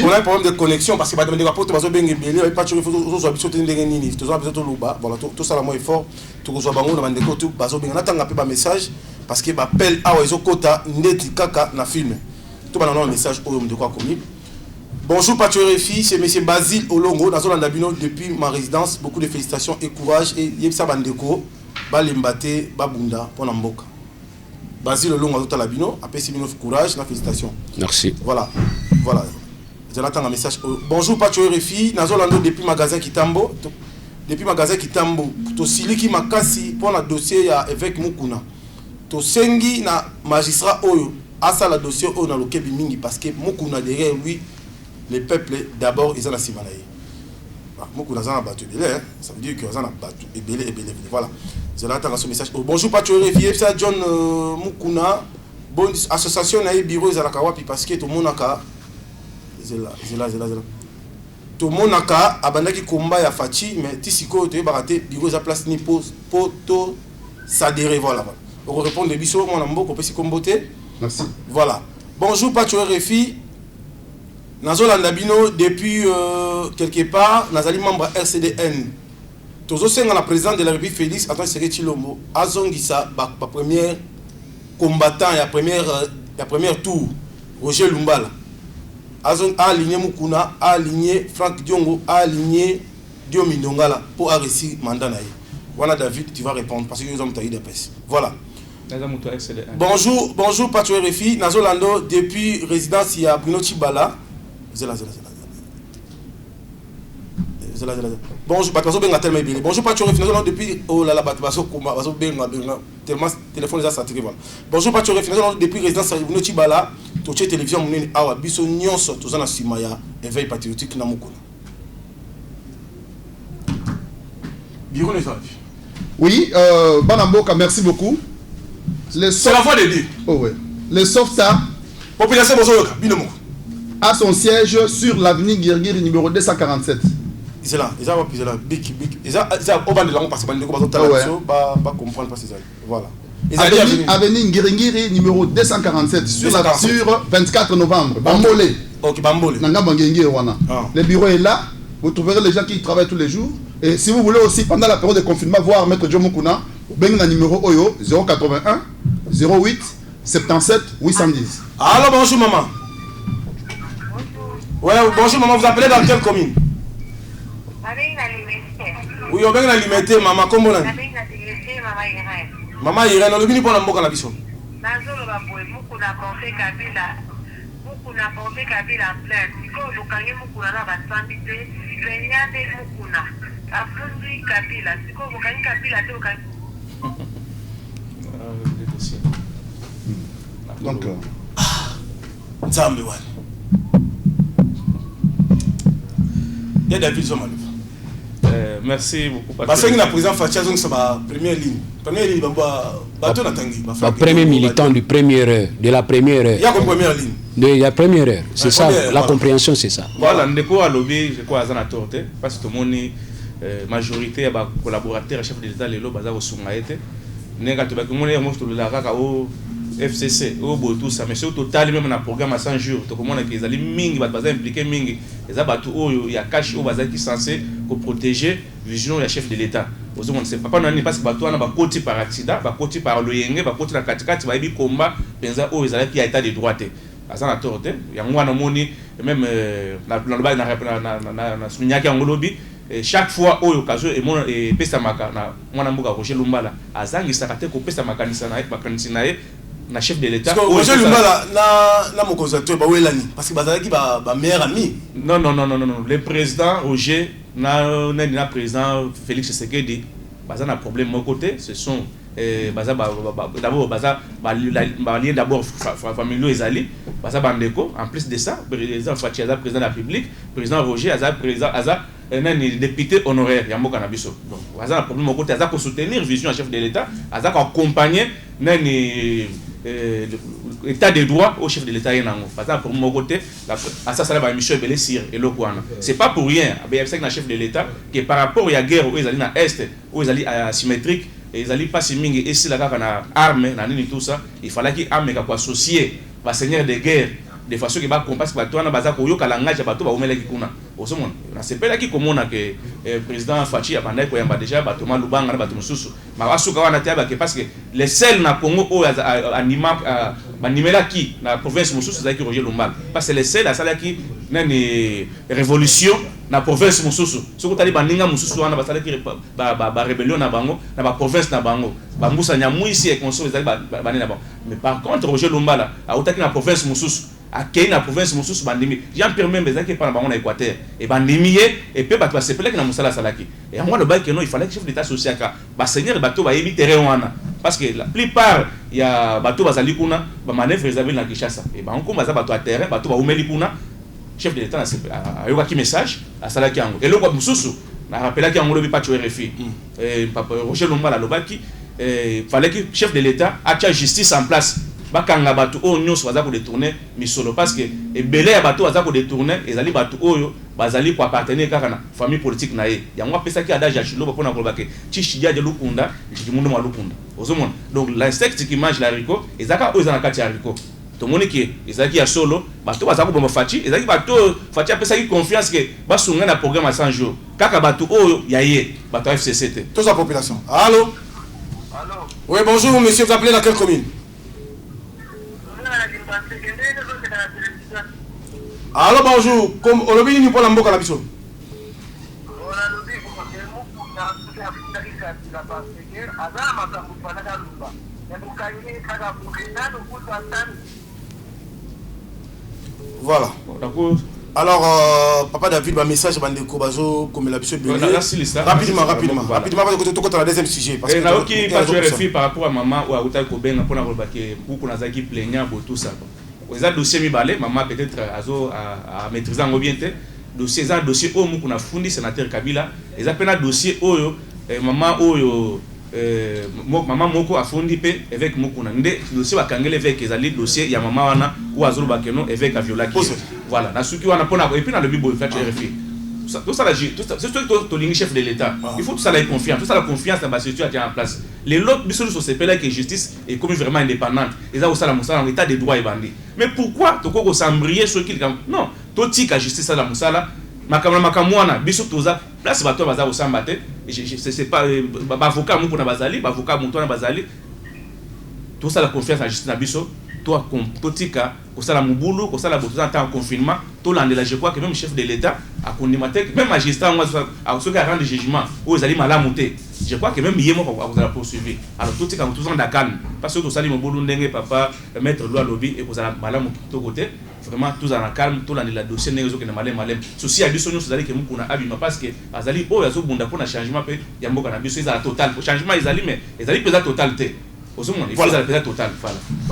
on a un problème de connexion parce que bazo benga poto bazo benga belé, pas tu faut zo biso tendenge nini, to zo biso to loba. Voilà, tout ça la moi fort. To zo bango na bande ko tout bazo benga natanga pe ba message parce que ba appel awa izo kota ndeti kaka na film. Tout ba na un message au de quoi commis. Bonjour Patio Refi, c'est M. Basile Olongo, dans Zone Dabino depuis ma résidence. Beaucoup de félicitations et courage. Et Yepsa Bandeko, Balimbate, Babunda, Ponamboka. Basile Olongo, dans Dabino, après 6 minutes courage, la félicitation. Merci. Voilà. J'attends un message. Bonjour Patio Refi, dans Zone depuis magasin Kitambo. Depuis magasin Kitambo, to siliki makasi pour le dossier ya évêque Mukuna. To sengi na magistrat Oyo, asa la dossier Oyo na lokebi mingi parce que Mukuna derrière lui. Les peuples, d'abord, ils ont la simalaïe. Beaucoup d'argent à battu, ça veut dire qu'ils ont battu, et belé. Voilà. Je l'attends à ce message. Bonjour, Patio Refi, ça John Mukuna, bon association na bureau ezalaka wapi parce que tout le monde aka zela tout le monde aka abandaki komba ya Fachi mais tisiko to baraté bureau za place ni pose poto s'adhérer voilà on répond de biso mon amboko pesi komboté merci voilà bonjour Pacho RFI nazolanda bino depuis quelque part nazali membre RCDN tozo senga la président de la République Félix Antoine Tshisekedi Tshilombo azongisa ba première combattant ya première tour Roger Lumbala a aligné Mukuna, a aligné Franck Diongo, a aligné Diomi Ndongala pour réussir mandat naïe. Voilà David, tu vas répondre parce que nous avons taillé des pèses. Voilà. Bonjour Pacho RFI, Nazolando depuis résidence il y a Bruno Chibala. Bonjour bonjour Pacho RFI, Nazolando depuis oh là là tellement téléphone déjà saturé voilà. Bonjour Pacho RFI, Nazolando depuis résidence il y a Bruno Chibala. Toche télévision munene awa biso nyonso tozana sima ya éveil patriotique na mukuna. Biro les avis. Oui, Banamboka, merci beaucoup. C'est la voix de Dieu. Oh ouais. Le SOFTA population bozoyoka bino moko a son siège sur l'avenue Guirguiri numéro 247. C'est là, ils ont appuyé là big. Ils ont au bas de la on passe pas de ko ba comprendre pas ces voilà. Avenue Ngiringiri numéro 247 sur 24 novembre. Bambole. Ok, Bambole. Le bureau est là. Vous trouverez les gens qui travaillent tous les jours. Et si vous voulez aussi, pendant la période de confinement, voir Maître Joe Mukuna, vous avez un numéro OYO 081 08 77 810. Alors bonjour maman. Ouais, bonjour maman, vous appelez dans quelle commune? Oui, on vient d'alimenter maman, comment on Maman Irène, on est pour la mboka na biso. Nazolo ba boy muku na porter Kabila en plein. Siko lokangi muku na ba sambite, renyande muku na. Afundi Kabila, siko lokangi Kabila te lokangi. Donc Nzambe wana. Ya David Zomalou. Merci beaucoup. Parce que la président Fachi Azong c'est ma première ligne. Première ligne bateau na tangi. Le premier militant du première heure, de la première heure. Il y a comme première ligne. De la première heure, c'est ça, la compréhension c'est ça. Voilà, ndeko à lobby, je crois azana torte parce que tout le monde majorité ya ba collaborateur chef de l'état lelo baza osunga été. Nega to ba komone ya moto la kaka o FCC o botu ça mais c'est au total même na programme à 100 jours to komona ke ezali mingi ba baza impliqué mingi eza batu oyo ya cash o baza qui censé ko protéger vision ya chef de l'état. Ozo on sait pas nani parce que batu na ba koti par accident ba koti par loyenge ba koti na katikati ba yebi combat penza o ezali ki état de droit. Azana torte yango wana moni même na sounyaki ngolobi chaque fois oyo kazo et pesa maka na mwana mbuka Roger Lumbala azangi sakate ko pesa makanisa na makanisi na na chef de l'état Roger Lumbala na mokonzateur ba welani parce que bazalaki ba meilleur ami. Non le président Roger na président Félix Tshisekedi bazana problème mon côté ce sont d'abord lien d'abord familiaux ezali baza bandeko en plus de ça président Fachi aza président de la République président Roger aza président aza nani député honoraire ya mboka na biso donc baza problème mon côté aza ko soutenir vision chef de l'état aza ko accompagner nani état de droit au chef de l'état yango baza pour mon côté ça sala ba mission belé sir et lokwana c'est pas pour rien avec na chef de l'état que par rapport ya guerre où ezali na est où ezali asymétrique et ils allaient pas si mingi et si la gare na arme na nini tout ça il fallait qu'il arme ka associer ba seigneur de guerre de façon que ba compas ba toi na baza ko yoka langage ba to ba omela ki kuna osomona na sepela ki komona que président Fachi abandai ko yamba déjà ba to malubanga na ba to mususu ma asuka wana taba que parce que les seuls na Congo o anima ba nimela ki na province mususu za ki Roger Lumbala parce que les seuls à sala ki nani révolution na province mususu soko tali baninga mususu wana basala ki ba rébellion na bango na ba province na bango ba mbusa nyamu ici et conso ezali ba na bango mais par contre Roger Lumbala a otaki na province mususu a kei na province mususu bandimi Jean-Pierre Membe ezaki pa na bango na Équateur et bandimi et pe ba sepela ki na musala salaki et moi le bail que non il fallait que chef d'état social ka ba seigneur bato ba yebi terrain wana parce que la plupart il y a bato bazali kuna ba manœuvre ezali na Kinshasa et ba on baza bato à terrain bato ba umeli kuna chef de l'état a eu un message à Salaki Ango. Et le quoi Moussoussou, n'a rappelé qu'il y a un lobby pas tué RFI. Roger Lumbala Lobaki, fallait que chef de l'état ait la justice en place bakanga bato oyo nyonso baza kodétourner misolo parce que ebele ya bato baza kodétourner ezali bato oyo bazali koappartenir kaka na famille politique na ye yango apesaki adage ya Chiloba mpona koloba ke Tshidiya de Lukunda Tshikimundu mwa Lukunda ozomona donc l'insecte qui mange l'haricot ezaka oyo eza na kati ya haricot tomoni ke ezalaki ya solo bato baza koboma Faci ezalaki bato Faci apesaki confiance ke basunga na programme à 100 jours kaka bato oyo ya ye bato ya FCCT toute la population. Allô? Allô? Oui, bonjour monsieur, vous appelez dans quelle commune? Allô, bonjour. Comme on l'a dit, nous parlons beaucoup à la biso. Voilà. Alors, Papa David, ma message, Bandeko Bazo, comme la biso rapidement, parce que tu as le deuxième sujet. Parce que pas de refus par rapport à maman ou à Outa Koben, pour avoir beaucoup de plaignants pour tout ça. Vous avez dossier Mibale, maman peut-être à maîtriser en bien dossier un dossier au mou qu'on a fourni sénateur Kabila, ils appellent un dossier au maman au maman moko a fourni avec Mukuna. Ndé dossier wa kangele avec les alliés dossier ya maman wana ou azolo bakeno avec a viola qui voilà na suki wana pona et puis dans le bibo fait RFI tout ça c'est tout le chef de l'état il faut tout ça la confiance tout ça la confiance dans la situation en place les autres bisous sur ces pays que justice est comme vraiment indépendante et ça aussi la musala en état de droit et bandit mais pourquoi to ko s'embrier sur qui non to tika justice la musala makamwana biso toza place bato baza osambate c'est pas avocat mu kuna bazali avocat mu tona bazali tout ça la confiance en justice na biso toi tika kosala mubulu kosala boto en temps de confinement to landela je crois que même chef de l'état a kondimate même magistrat moi a ceux qui rendre jugement ou ezali malamu te je crois que même yemo ko la poursuivre alors tout tika tout en calme parce que to sali mubulu ndenge papa maître loi lobby et kozala malamu to côté vraiment tous en calme tout landela dossier ndenge zo ke na malem souci ya biso nyonso ezali ke mukuna abima parce que azali oyo azobunda pona changement pe ya mboka na biso ezala total changement ezali mais ezali pesa totalité il faut la paix totale.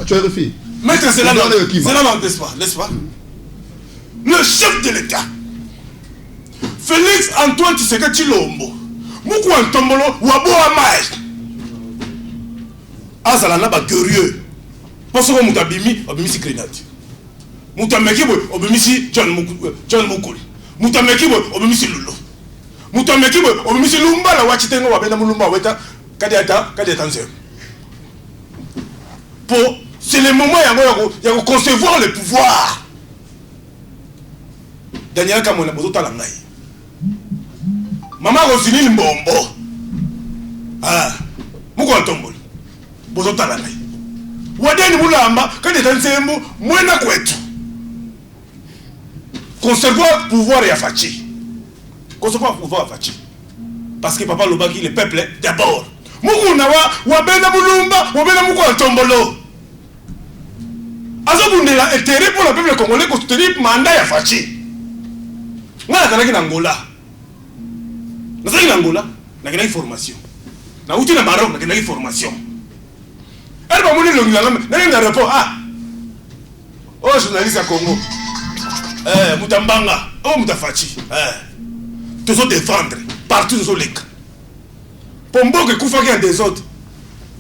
Tu as refait. Maître, c'est là, n'est-ce pas? Le chef de l'État, Félix Antoine Tshisekedi Tshilombo, Moukou Antombolo, Wabo Amae, Azalana ba curieux. Parce que Moutabimi, Obimisi Grenade. Moutameki, Obimisi John Moukouli. Moutameki, Obimisi Lulu. Moutameki, Obimisi Lumba, la Wachitengo, Wabena Mulumba, Weta, Kadiata Nzem. C'est le moment où il y a concevoir le pouvoir. Daniel Kamona Bozo Langai. Maman Rosini Mbombo. Ah, Mouko Antomboli. Bozo Langai. Wadeni Moulamba, quand il est dans ce mot, Mouena Kwetu. Concevoir pouvoir et Afachi. Concevoir pouvoir et Afachi. Parce que Papa Lobaki, le peuple, d'abord. Moukou Nawa, Wabena Moulumba, Wabena Mouko Antombolo. Azobundela intérêt pour le peuple congolais pour soutenir mandat ya Fachi. Nga nazalaki na Angola. Nazalaki na Angola, nakendaki formation. Na uti na Maroc, nakendaki formation. Elle va mourir le ngilanga, nakenda rapport oh journaliste à Congo. Mutambanga, Mutafachi. Toujours défendre partout sur les cas. Pombo que Koufaki en des autres.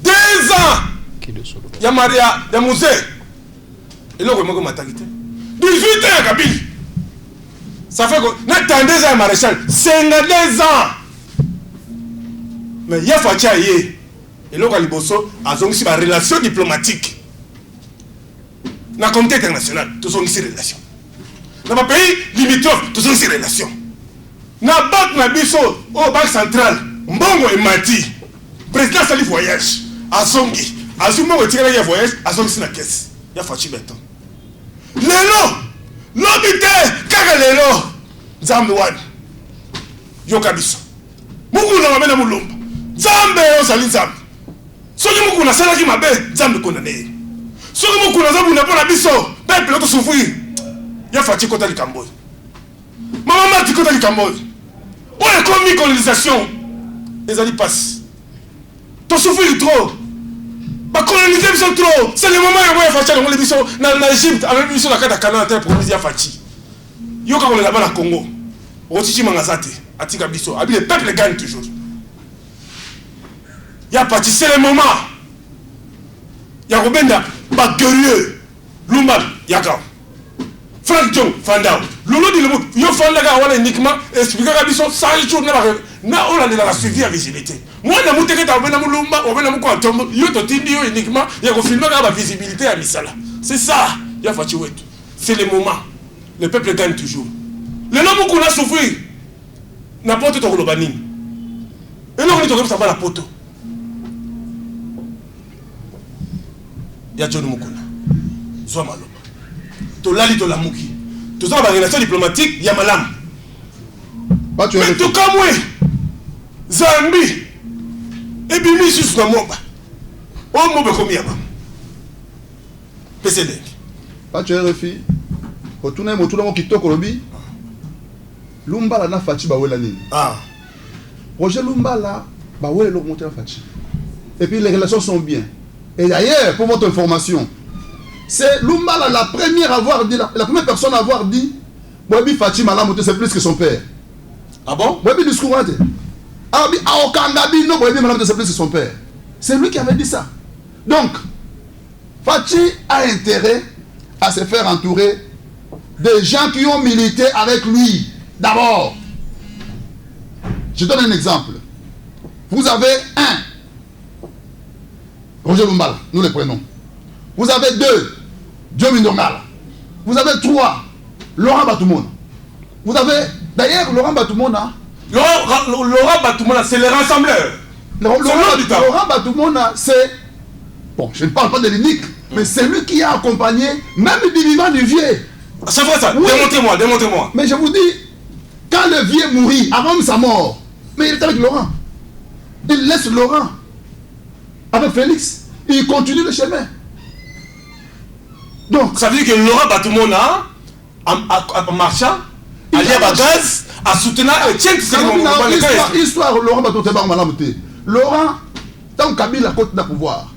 2 ans. Ya Maria, ya Musée. Et là, comment on 18 ans à Kabyle. Ça fait que nous 2 ans à maréchal. 52 ans. Mais il y a Fatia et là, on a une relation diplomatique. Dans le comité international, tous ont ces relations. Dans le pays limitrophe, tous ont ces relations. Dans la banque Nabiso, au banque centrale, Mbongo et Mati, président Sali voyage, à Zongi, à Zumo retiré le voyage, à Zongi c'est la caisse. Il y a Fachi Beton. Lelo, l'obité, kaka lelo, Zambe wan, Yokabiso. Muku na mabena mulumba, Zambe yo sali Zambe. Soki muku na sala ki mabe, Zambe condamné. Soki muku na zabu na pona biso, peuple l'autre souffrir. Il y a Fachi Kota Likamboy. Maman Mati Kota Likamboy. On a commis colonisation. Les alliés passent. Tu souffres trop. Ma colonisation sont trop. C'est le moment où il faut faire les missions dans l'Égypte avec les missions de la carte Canaan pour proviser à Fachi. Yo quand on est là-bas au Congo. Rotichi Mangazate, Atika Bisso, le peuple gagne toujours. Il y a Fachi, c'est le moment. Il y a Robenda, ba guerrier Lumba Yaka Frank Jong Fandao Lolo di Lemo yo Fandaga wala uniquement expliquer ka biso 100 jours na on a de la suivi à visibilité moi na muteke ta bena mulumba o bena muko atombo yo to tindi yo uniquement ya ko filmer ka ba visibilité à misala c'est ça ya fachi wetu c'est le moment le peuple gagne toujours le nom qu'on a souffert n'importe quoi le banning et non on est comme ça va la poto ya John Mukuna soit malo to lali to lamuki to ça ba relation diplomatique ya malam pas tu es to kamwe Zambi et bimi sus na moba o mobe komi aba PCD pas tu es refi otuna mo tuna mo kitoko lobi Lumbala na Fachi ba wela nini Roger Lumbala ba wela lo monter Fachi et puis les relations sont bien et d'ailleurs pour votre information c'est Lumbala la première à avoir dit la première personne à avoir dit Bobi Fachi malamote c'est plus que son père. Ah bon? Bobi discours raté. Abi Aokangabi non Bobi malamote c'est plus que son père. C'est lui qui avait dit ça. Donc Fachi a intérêt à se faire entourer des gens qui ont milité avec lui. D'abord, je donne un exemple. Vous avez un, Roger Lumbala, nous les prenons. Vous avez deux, Diomi Ndongala. Vous avez trois, Laurent Batoumona. Vous avez, d'ailleurs, Laurent Batoumona. Laurent Batoumona, c'est le rassembleur. Laurent Batoumona, c'est, bon, je ne parle pas de l'unique, mais c'est lui qui a accompagné, même du vivant du vieux. C'est vrai ça, oui. Démontez-moi. Mais je vous dis, quand le vieux mourit, avant sa mort, mais il est avec Laurent. Il laisse Laurent avec Félix. Il continue le chemin. Donc, ça veut dire que Laurent Batoumona, en marchant, à gaz, à soutenir et tiens, c'est l'histoire. Laurent Batoumona, Laurent, tant Kabila côte de pouvoir.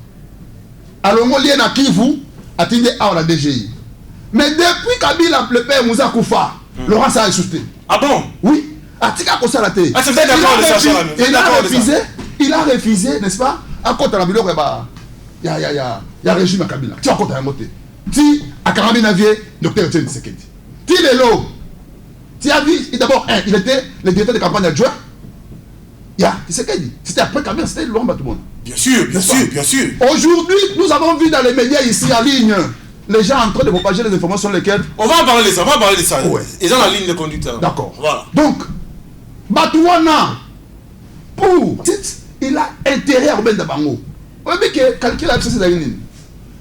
Alors, on lien à Kivu, à Tinde à la DGI. Mais depuis Kabila, le père Moussa Koufa, Laurent s'est insulté. Ah bon? Oui. Atika Kosalate. Ah, c'est peut-être d'accord de ça. Il a refusé, n'est-ce pas? À côté de la ville, il y a régime à Kabila. Tu as côté à moté. Tu as Karami Navier, docteur Etienne Tshisekedi. Tu es l'eau. Tu as vu, d'abord, il était le directeur de campagne adjoint. Il y a Tshisekedi. C'était après Kabila, c'était Laurent Batoumona. Bien sûr. Aujourd'hui, nous avons vu dans les médias ici en ligne. Les gens en train de propager les informations lesquelles... On va en parler de ça, Ouais. Ils ont la ligne de conduite. D'accord. Voilà. Donc, Batouana, pour... Il a intérêt à remettre Bango. Vous voyez que calculer la c'est la ligne.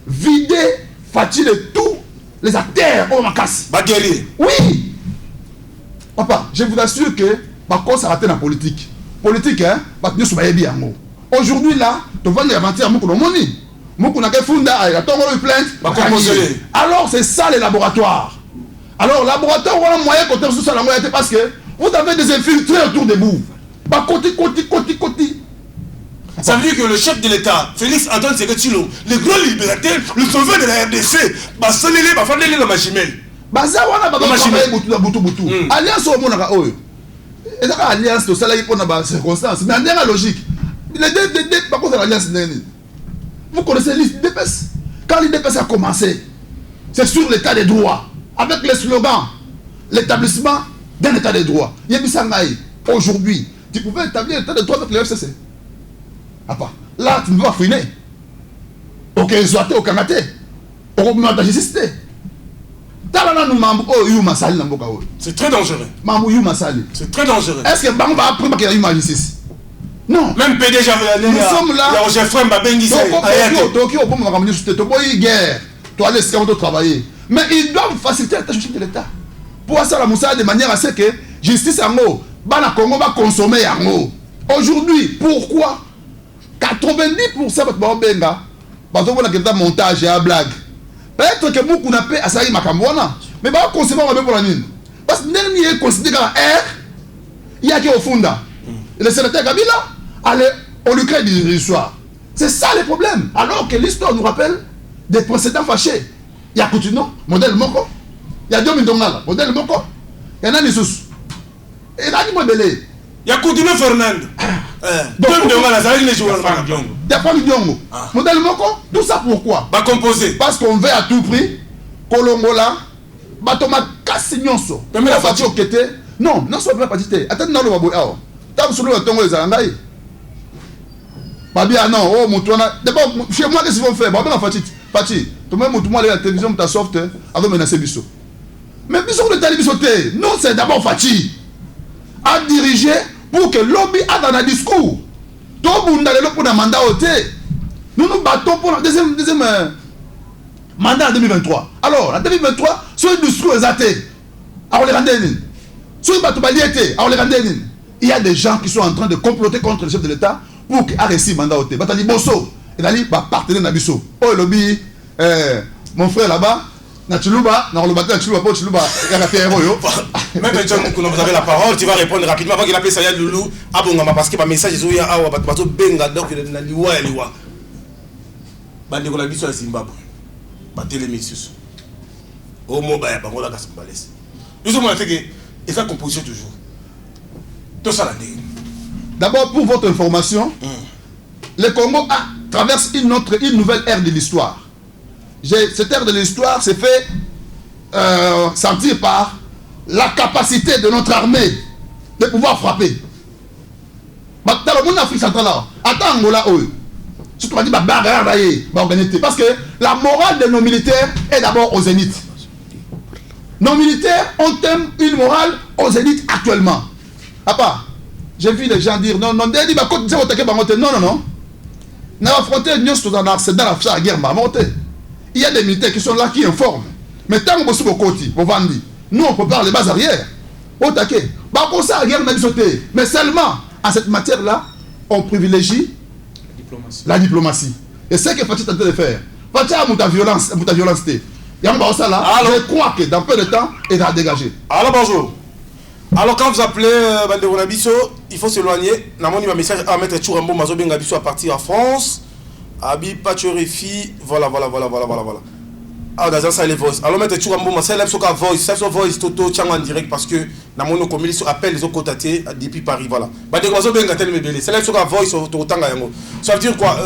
Vider, Fachi de tous les acteurs au Makassi. Baguerrier. Oui. Papa, je vous assure que, par contre, ça a raté la politique. Politique, hein, aujourd'hui, là, tu vas l'inventer à Moukoulomoni. Alors c'est ça les laboratoires. Alors laboratoire on a moyen côté sous ça la moyen parce que vous avez des infiltrés autour de vous. Côté. Ça veut dire que le chef de l'État, Félix Antoine Tshisekedi Tshilombo, le grand libérateur, le sauveur de la RDC, Basalele, Bafandele la Machimel. Baza wana baba butu. Alliance au monaka oyo. Et ça alliance to ça là pour na circonstance, mais en la logique. Les deux par contre l'alliance neni. Vous connaissez l'IDPS. Quand l'IDPS a commencé, c'est sur l'état des droits. Avec le slogan, l'établissement d'un état des droits. Aujourd'hui, tu pouvais établir l'état des droits avec le FCC. Là, tu ne vas pas finir. Aucun exploité, aucun maté. Aucun justice. C'est très dangereux. C'est très dangereux. Est-ce que Bang va apprendre qu'il y a eu ma justice? Non. Même PDG nous sommes là. Il y a Roger Frem Babengi. Tokyo, on peut me tu as guerre. Tu as laissé travailler. Mais ils doivent faciliter la tâche de l'État. Pour ça, la Moussa de manière à ce que justice en haut, Bana Congo va consommer en haut. Aujourd'hui, pourquoi 90% de Benga, parce qu'on a quelqu'un montage et un blague. Peut-être que beaucoup n'a pas à Makamwana, mais va consommer pour la mine. Parce que n'est pas considéré comme R, il y a qui au fond. Le sénateur Kabila, allez, on lui crée des histoires. C'est ça le problème. Alors que l'histoire nous rappelle des précédents fâchés. Il y a Coutinho, modèle Moko. Il y a Diomi Ndongala, modèle Moko. Il y en a Nissous. Et là, il y a Coutinho Fernando. Diomi Ndongala, ça va être les joueurs. Diaphragme Diongo. Modèle Moko. Tout ça pourquoi? Bah composer. Parce qu'on veut à tout prix. Kolongola. Batoma Kassignonso. Mais la fatigue. Non, non, c'est pas partie. Attends, non, le Baboui. T'as sur le tongo les Arangaï. Babia, non, oh, Moutouana. D'abord, chez moi, qu'est-ce qu'ils vont faire? Babia, la fatigue. Fatigue. Tout le monde, Moutouana, la télévision, ta soft, avant de menacer Bissot. Mais Bissot, le télévision, non, c'est d'abord fatigue. À diriger pour que lobby a dans un discours. Tout le monde a pour un mandat au thé. Nous nous battons pour le deuxième mandat en 2023. Alors, en 2023, sur le discours exacté, il y a des gens qui sont en train de comploter contre le chef de l'État pour qu'il ait réussi le mandat au thé. Batali Bosso, il a dit partenaire Nabiso. Oh, le lobby, mon frère là-bas. Nachiluba, non, le matin, Nachiluba, pas Nachiluba, il y a fait un royo. Même John Moukouna, vous avez la parole, tu vas répondre rapidement avant qu'il appelle Saya Loulou. Ah bon, parce que ma message est sur Awa, Bato Benga, donc il y a Liwa et Liwa. Bande de la mission à Zimbabwe. Battez les messieurs. Au mot, bah, on l'a cassé. Nous sommes en fait que, et ça composition toujours. Tout ça l'année. D'abord, pour votre information, le Congo traverse une nouvelle ère de l'histoire. Cette ère de l'histoire s'est fait sentir par la capacité de notre armée de pouvoir frapper. Dans le monde d'Afrique centrale, attends Angola, si tu m'as dit, parce que la morale de nos militaires est d'abord au zénith. Nos militaires ont une morale au zénith actuellement. Papa, j'ai vu les gens dire non, non, non, non. Nous avons affronté dans la guerre. Il y a des militaires qui sont là, qui informent. Mais tant que vous côté, nous on prépare les bases arrière. Mais seulement, à cette matière-là, on privilégie la diplomatie. Et c'est ce que Fatih est en train de faire. Fatih a ta violence. Je crois que dans peu de temps, il va dégager. Alors bonjour. Alors quand vous appelez Bandero Nabiso, il faut s'éloigner. Namoni ma message à mettre Chourambo Mazo Bengabiso à partir en France. Abi Pachorefi, voilà. Ah, dans ça les voice. Alors mettre Chourambo ma c'est l'epsoka voice, voice Toto Tchang en direct parce que Namono comme ils appellent les autres cotatés depuis Paris, voilà. Bandero Mazo Bengatel me belé. C'est l'epsoka voice au Tanga yango. Ça veut dire quoi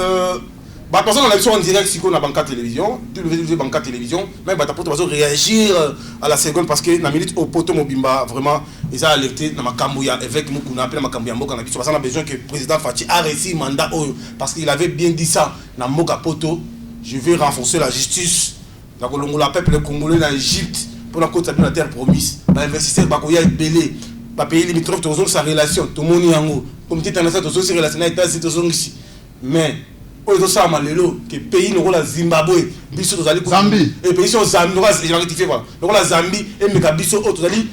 bah personne on a vu en direct si on a banca télévision, tu le banca télévision, même bah t'as pas réagir à la seconde parce que na minute au poto mobimba vraiment ils ont alerté dans ma Kambuya avec Mukuna appelé ma Kambuya Mboka na biso parce qu'on a besoin que le président Fatih a réussi mandat parce qu'il avait bien dit ça na Mboka poto, je vais renforcer la justice dans le peuple congolais dans l'Égypte pour la côte de la terre promise. Bah investisseur bakoya belé, ba pays limitrophe toujours sa relation, tout monde yango, comité international toujours sa relation avec États-Unis toujours ici. Mais que pays nous la Zimbabwe biso tozali Zambie et pays sur Zambie nous va rectifier voilà donc la Zambie et meka biso tozali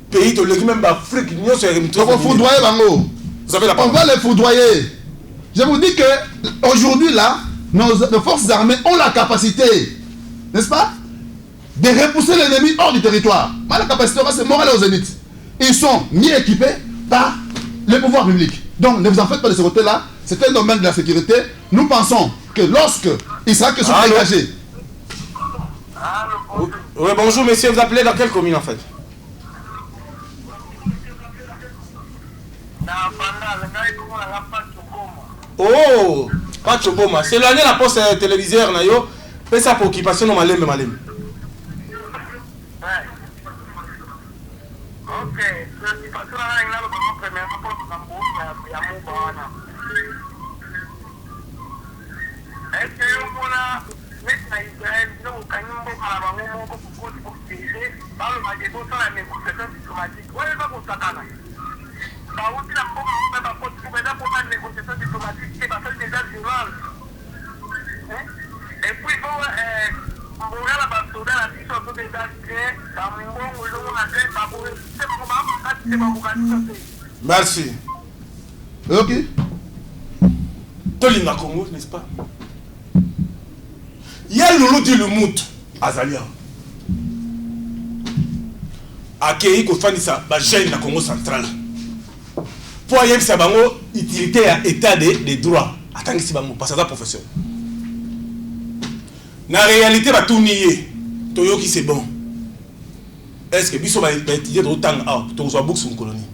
pays to leki même Afrique nous c'est foudroyer bango. Vous avez la parole. On va les foudroyer. Je vous dis que aujourd'hui là nos forces armées ont la capacité, n'est-ce pas, de repousser l'ennemi hors du territoire. Mais la capacité c'est morale aux zénith. Ils sont mieux équipés par le pouvoir public. Donc ne vous en faites pas de ce côté-là. C'est un domaine de la sécurité. Nous pensons que lorsque Israël sont engagés. Oui, bonjour messieurs, vous appelez dans quelle commune en fait? Oh, pas Choboma. C'est l'année la poste téléviseur nayo. Mais ça pour occupation malem. Ok, est-ce que vous avez Israël, nous avons merci. Ok. Tolinga Congo, n'est-ce pas? Il y a Loulou dit le mout, Azalia. Akei Kofanisa, Bajen na Congo central. Pour y avoir une utilité à l'état des droits. Attends, si bango, parce que c'est professeur. Na réalité, va tout nier. Toyo qui c'est bon. Est-ce que Bisso va étudier de autant à Tozo Book son colonie?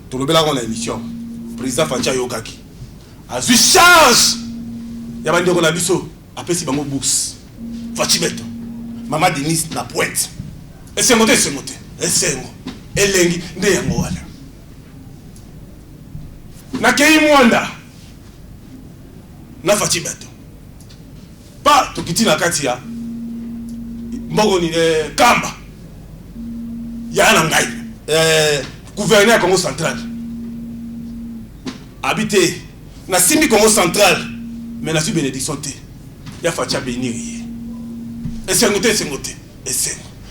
Tout le bel a émission. Président Fatia Yokaki. A vu charge ya bandeko na biso apesi bango bourse Fachi Beto Mama Denise na pointe esengo elengi nde yango wana na kei mwanda na Fachi Beto pa tukiti na kati ya mboko ni kamba ya na ngai gouverneur ya Congo Central habité na simbi Congo Central mais na su bénédiction te ya Facha bénir esengo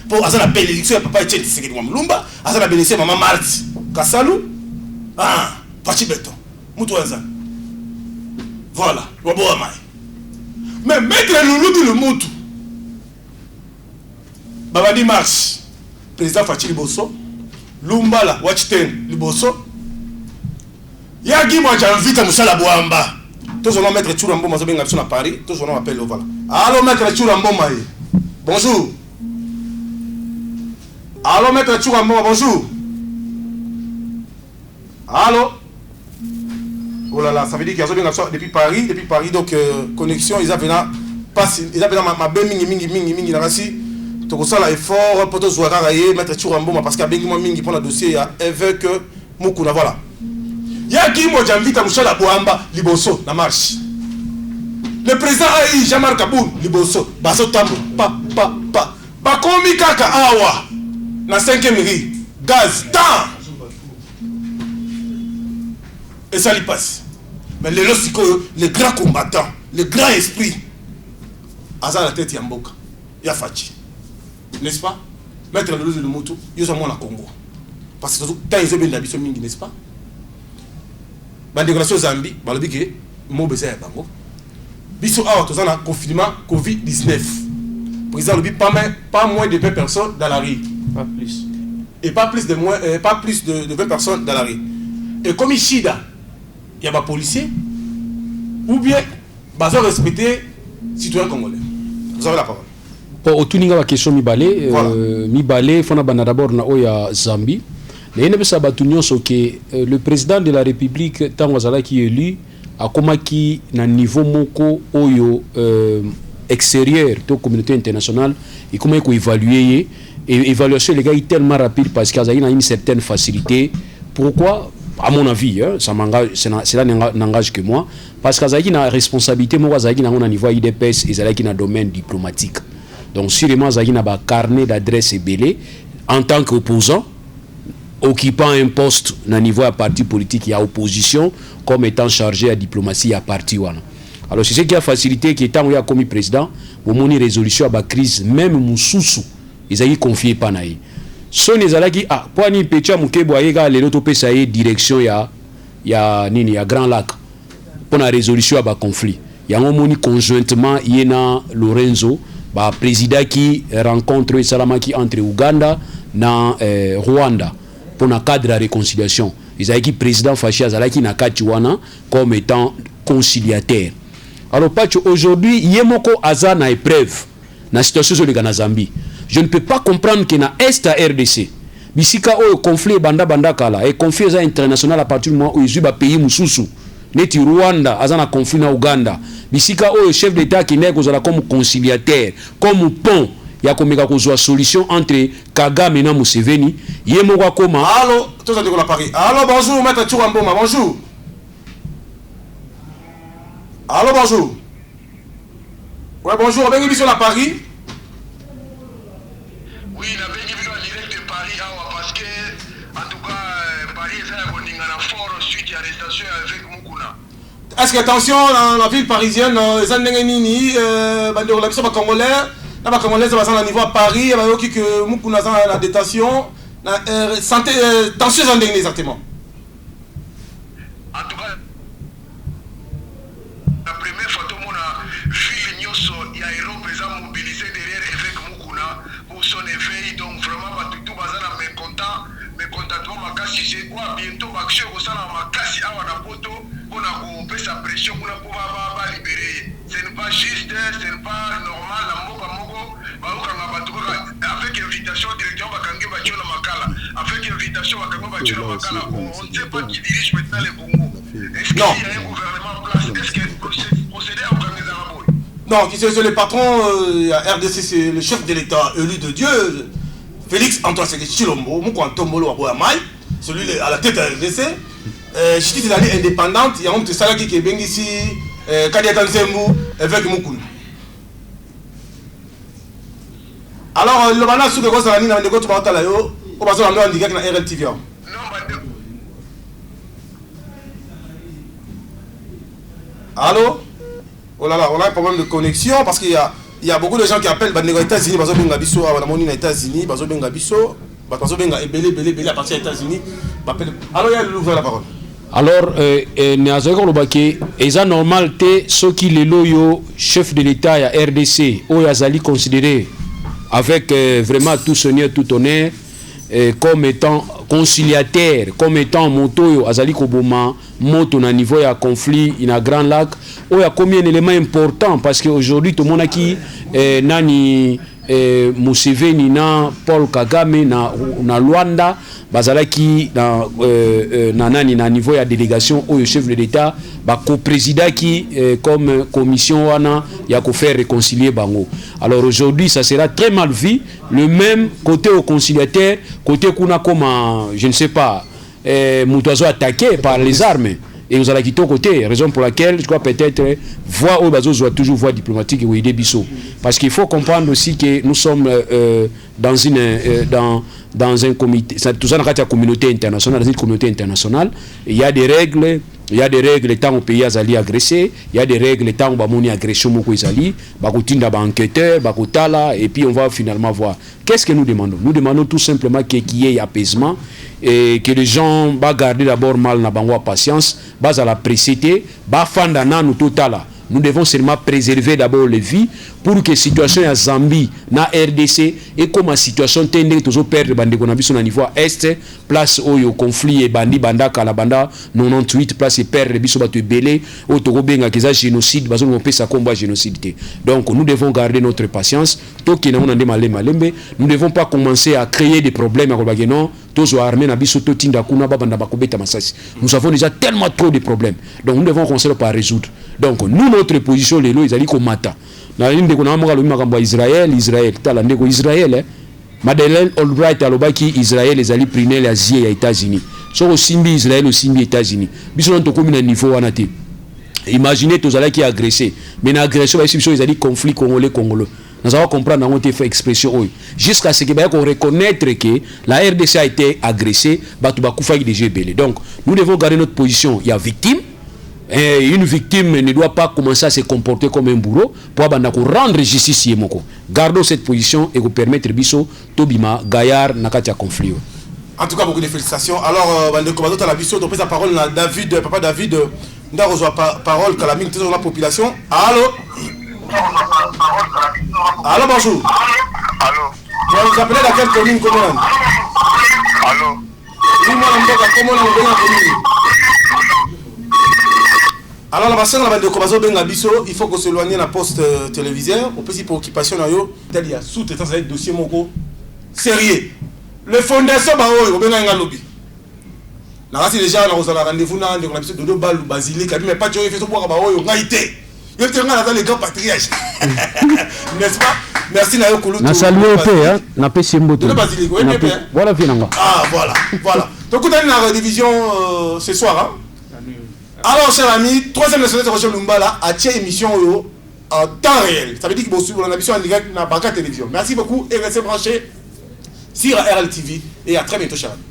pour azana bénédiction ya papa Etienne Tshisekedi Mwamulumba azana bénédiction maman Marti Kasalu Fachi Beto mutu azana voilà wabo amai mais maître Luludu le mutu Babadi Marche président Fachi Liboso Lumbala Wachiten Liboso Yagi moi j'invite Moussala Boamba tous on mettre Churambo Mazobenga sur Paris tous on appelle voilà allô maître Churambo Maï bonjour allô maître Churambo bonjour allô oh là là ça veut dire qu'il y a besoin depuis Paris donc connexion ils avaient ma belle mingi la rasi to ça la effort pour tous voir mettre Churambo parce qu'il y a bien mingi pour le dossier il y a avec Mukuna voilà Yaki moi j'invite à Moussala Boamba Liboso na marche. Le président Aïe Jamar Kaboul Liboso Baso Tambo pa Bakomi kaka awa na 5e rue gaz temps. Et ça lui passe. Mais les lorsque les grands combattants, les grands esprits Aza la tête Yamboka ya Fachi. N'est-ce pas? Mettre le de moto, yo ça mon na Congo. Parce que tant ils ont bien l'habitude mingi, n'est-ce pas? Bandeko Zambie balobi ke mo besa ya bango biso awa tozana confinement Covid-19 président lobi pas moins de 20 personnes dans la rue pas plus et pas plus de 20 personnes dans la rue et comme Ishida il y a des policiers ou bien bazo respecter citoyens congolais vous avez la parole au tuninga la question mibale fona bana d'abord na oya Zambie. Le président de la République, Tangwazala qui est élu, a commencé à un niveau moko oyo extérieur de la communauté internationale et comment il évaluer et évaluation les gars est tellement rapide parce qu'il y a une certaine facilité. Pourquoi? À mon avis, ça m'engage, cela n'engage que moi, parce qu'il y a une responsabilité, moi, il y a un niveau IDPS et il y a un domaine diplomatique. Donc, sûrement, il y a un carnet d'adresse et belé en tant qu'opposant. Occupant un poste à niveau à parti politique et à opposition comme étant chargé à diplomatie à parti wana. Alors c'est ce qui a facilité qui étant commis président au moni résolution à la crise même mususu ils ont confié pas naï. Son ezalaki pour ni pecha mukebo ayega le loto pesa direction ya Grand Lac pour la résolution à ba conflit. Ya moni conjointement yena Lorenzo ba président qui rencontre Salamaki entre Ouganda na Rwanda. Pour le cadre de la réconciliation. Ils ont dit président Fachi Azalaki na Katiwana comme étant conciliateur. Alors, aujourd'hui, Yemoko Aza na épreuve dans la situation de la Zambie. Je ne peux pas comprendre que na Est à RDC, Bisika o conflit banda kala et conflit international à partir du moment où ils ont pays mususu. Neti Rwanda, Aza na conflit na Uganda. Bisika o chef d'État qui n'est comme conciliateur, comme pont. Il y a comme une solution entre Kagame et Museveni. Yemoko koma. Allô, tous les gens de Paris. Allô, bonjour, maître Churamboma, bonjour. Allô, bonjour. Ouais, bonjour, on est sur la Paris. Oui, on a bien en direct de Paris, parce que, en tout cas, Paris est un fort suite à l'arrestation avec Mukuna. Est-ce que, attention, dans la ville parisienne, les Andengenini, les Congolais, les Congolais, sont à niveau à Paris, il y a que Mukuna est la détention. Santé, tension exactement. En tout cas, la première fois que mon ville Nyoso et Europe est mobilisé derrière évêque Mukuna pour son éveil. Donc vraiment, tout bazar mécontentement ma casse c'est quoi bientôt action au sein de ma casse à la poto pour couper sa pression pour pouvoir libérer. Ce n'est pas juste, ce n'est pas normal la moka moko avec invitation directement bakangi bacho na makala avec invitation bakangi bacho na makala on ne sait pas qui dirige maintenant le Congo. Est-ce qu'il y a un gouvernement en place? Est-ce que procéder à organiser Non, qui c'est le patron RDC, c'est le chef de l'État élu de Dieu, Félix Antoine Chilombo, celui à la tête de la RDC. Justice est allée indépendante, il y a un petit salaire qui est bien ici, Kadiatan Zemou, avec Moukoun. Alors, le mandat sous le gros salani, on va parler là, on va se rendre direct dans RLTV. Allô? Oh là là, on a un problème de connexion parce qu'il y a beaucoup de gens qui appellent aux États-Unis, parce qu'ils sont aux États-Unis, parce qu'ils sont à partir des États-Unis. Alors, il y a l'ouvert la parole. Alors, c'est normal que ceux qui les loyaux, chef de l'État à RDC, ou Azali considéré avec vraiment tout seigneur, tout honneur, comme étant conciliateur, comme étant moto, Azali Koboma, moto na niveau ya conflit, il y a grand lac, où il y a combien d'éléments importants parce qu'aujourd'hui tout le monde a qui nani Museveni na Paul Kagame na Luanda bazalaki na nani na niveau ya délégation au chef de l'État ba co-président qui comme commission wana ya ko faire réconcilier bango. Alors aujourd'hui ça sera très mal vu, le même côté au conciliateur, côté kuna comme je ne sais pas Moutazo attaqué par les armes. Et vous allez quitter au côté, raison pour laquelle je crois peut-être voix au bateau soit toujours voix diplomatique et oui des bisous. Parce qu'il faut comprendre aussi que nous sommes dans un comité, tout ça dans la communauté internationale, dans une communauté internationale, il y a des règles. Il y a des règles tant au pays azali agressé, il y a des règles tant au bamoni agression moko izali, bakotinda ba enquêteur, bakotala et puis on va finalement voir. Qu'est-ce que nous demandons? Nous demandons tout simplement qu'il y ait apaisement et que les gens va garder d'abord mal na bango patience, bas à la précité, ba fandana nous totala. Nous devons seulement préserver d'abord les vies pour que la situation à Zambie, na RDC, et comme la situation tende toujours perdre bande konabiso na niveau est, place où il y a conflit et bandi banda kala banda 98 place et perdre biso batu belé, au togo benga keza génocide, bazo no pesa combat génocide. Donc nous devons garder notre patience. Toki na mona ndema malembe, nous ne devons pas commencer à créer des problèmes à Kobageno, tous armés na biso totinda kuna babanda bakobeta masasi. Nous avons déjà tellement trop de problèmes. Donc nous devons commencer par résoudre. Donc nous notre position les lois ils allaient comme mata. Na ligne de kuna monga lumi makambo Israël tala ndeko Israël Madeleine Albright alobaki Israël les alliés priner l'Asie et les États-Unis. So osimbi Israël osimbi États-Unis. Biso on to comme na niveau wana te. Imaginez tous allez qui agressé. Mais na agression ba biso ils alliés conflit congolais. Nous allons comprendre dans notre fait expression jusqu'à ce que qu'on reconnaître que la RDC a été agressée, batu bakufa déjà belé. Donc nous devons garder notre position. Il y a victime. Et une victime ne doit pas commencer à se comporter comme un bourreau pour rendre justice. Gardons cette position et vous permettre biso tobima gaillard nakatia conflit. En tout cas, beaucoup de félicitations. Alors, on a biso, on pose la parole à David, papa David, on a reçu la parole que la mine de la population. Allô? Allô, bonjour. Allô. Vous appelez dans quelle commune? Comment? Allô. Dis-moi, comment on est commune? Alors, la personne de Kobazo Bengabiso, il faut qu'on s'éloigne de la poste téléviseur. Au petit préoccupation, il y a sous-traitant, ça va être dossier moko sérieux. Le fondation, au Benanga Lobby. Là, c'est déjà, on a rendez-vous dans l'épisode de Bal ou Basilique, mais pas de choses, il faut voir on a été. Il faut dans les grands patriarches. N'est-ce pas? Merci, Nayo Koulou. Na salué au paix, hein? Na paix Simboto. De Basilique, oui, mais voilà, finalement. Ah, voilà. Donc, on a une rediffusion ce soir, hein? Alors, chers amis, troisième national de Roger Lumbala a tiré émission en temps réel. Ça veut dire qu'il faut suivre l'émission en direct dans la Télévision. Merci beaucoup et restez branchés sur RLTV et à très bientôt, chers amis.